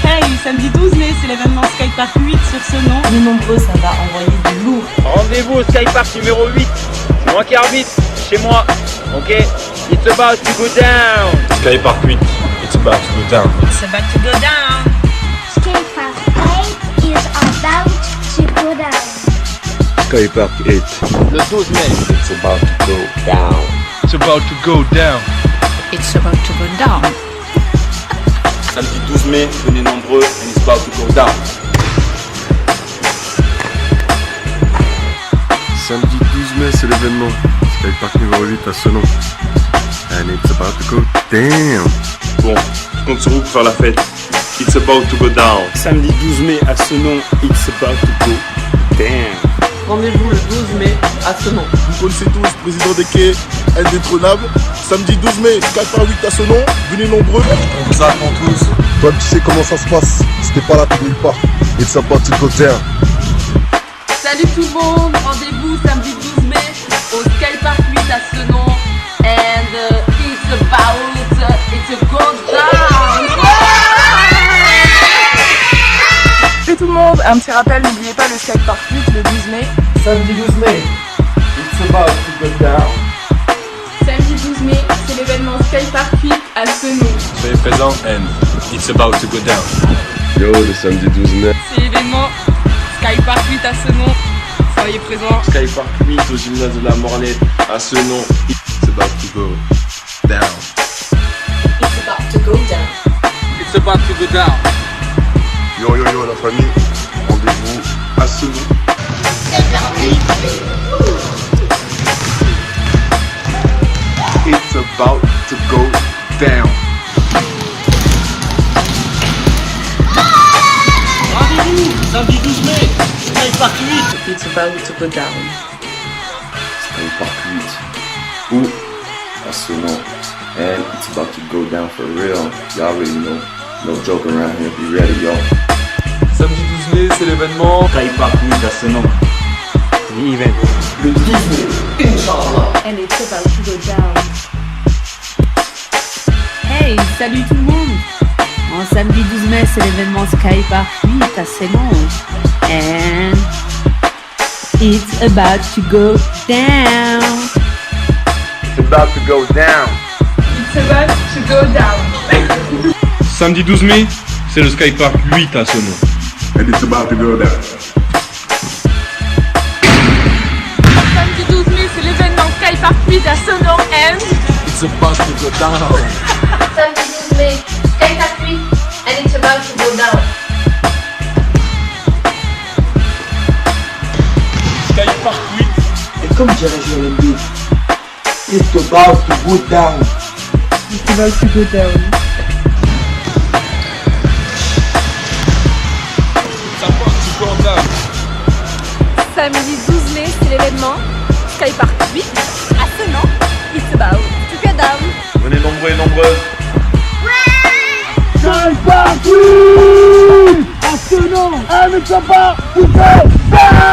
Hey, samedi 12 mai, c'est l'événement Skypark 8 sur ce nom. On est nombreux, ça va envoyer du lourd. Rendez-vous au Skypark numéro 8. C'est moi qui arbitre, chez moi. Ok? It's about to go down. Skypark 8, it's about to go down. It's about to go down. Skypark 8 is about to go down. Skypark 8. Le 12 mai. It's about to go down. It's about to go down. It's about to go down. Samedi 12 mai, venez nombreux, and it's about to go down. Samedi 12 mai, c'est l'événement. Skypark numéro 8 à Senon. And it's about to go down. Bon, je compte sur vous pour faire la fête. It's about to go down. Samedi 12 mai à Senon, it's about to go down. Rendez-vous le 12 mai à Senon. Vous connaissez tous, président des quais, indétrônable. Samedi 12 mai, 4x8 à Senon, venez nombreux. On vous attend tous. Toi, tu sais comment ça se passe. Si t'es pas là, t'es nulle part. It's about to go down. Salut tout le monde, rendez-vous samedi 12 mai au Skypark 8 à Senon. And it's a go down. Salut tout le monde, un petit rappel, n'oubliez pas le Skypark 8 le 12 mai. Samedi 12 mai, it's about to go down. Samedi 12 mai, c'est l'événement Skypark 8 à Senon. Soyez présents and it's about to go down. Yo, le samedi 12 mai. C'est l'événement Skypark 8 à Senon. Soyez présents. Skypark 8 au gymnase de la Mornette à Senon. It's about to go down. It's about to go down. It's about to go down. Yo yo yo la famille, rendez-vous à Senon. It's about to go down. Rendez-vous, samedi 12 mai, Skypark 8. It's about to go down. Skypark 8. Ou à Senon. And it's about to go down for real. Y'all already know. No joke around here. Be ready, y'all. Samedi 12 mai, c'est l'événement Skypark 8 à Senon. L'event. Le 12 mai, Inch'Allah. And it's about to go down. Hey, salut tout le monde. En samedi 12 mai, c'est l'événement Skypark 8 à Senon. And it's about to go down. It's about to go down. It's about to go down. Samedi 12 mai, c'est le Skypark 8 à Senon. And it's about to go down. Samedi 12 mai, c'est l'événement Skypark 8 à Senon. And it's about to go down. Samedi 12 mai, Skypark 8, and it's about to go down. Skypark 8. Et comme dirait Joël B, it's about to go down. it's about to go down. It's about to go down. Samedi 12 mai, c'est l'événement Skypark 8 à Senon. It's about to go down. Venez nombreux et nombreuses. Skypark 8 à Senon. And it's about to go down.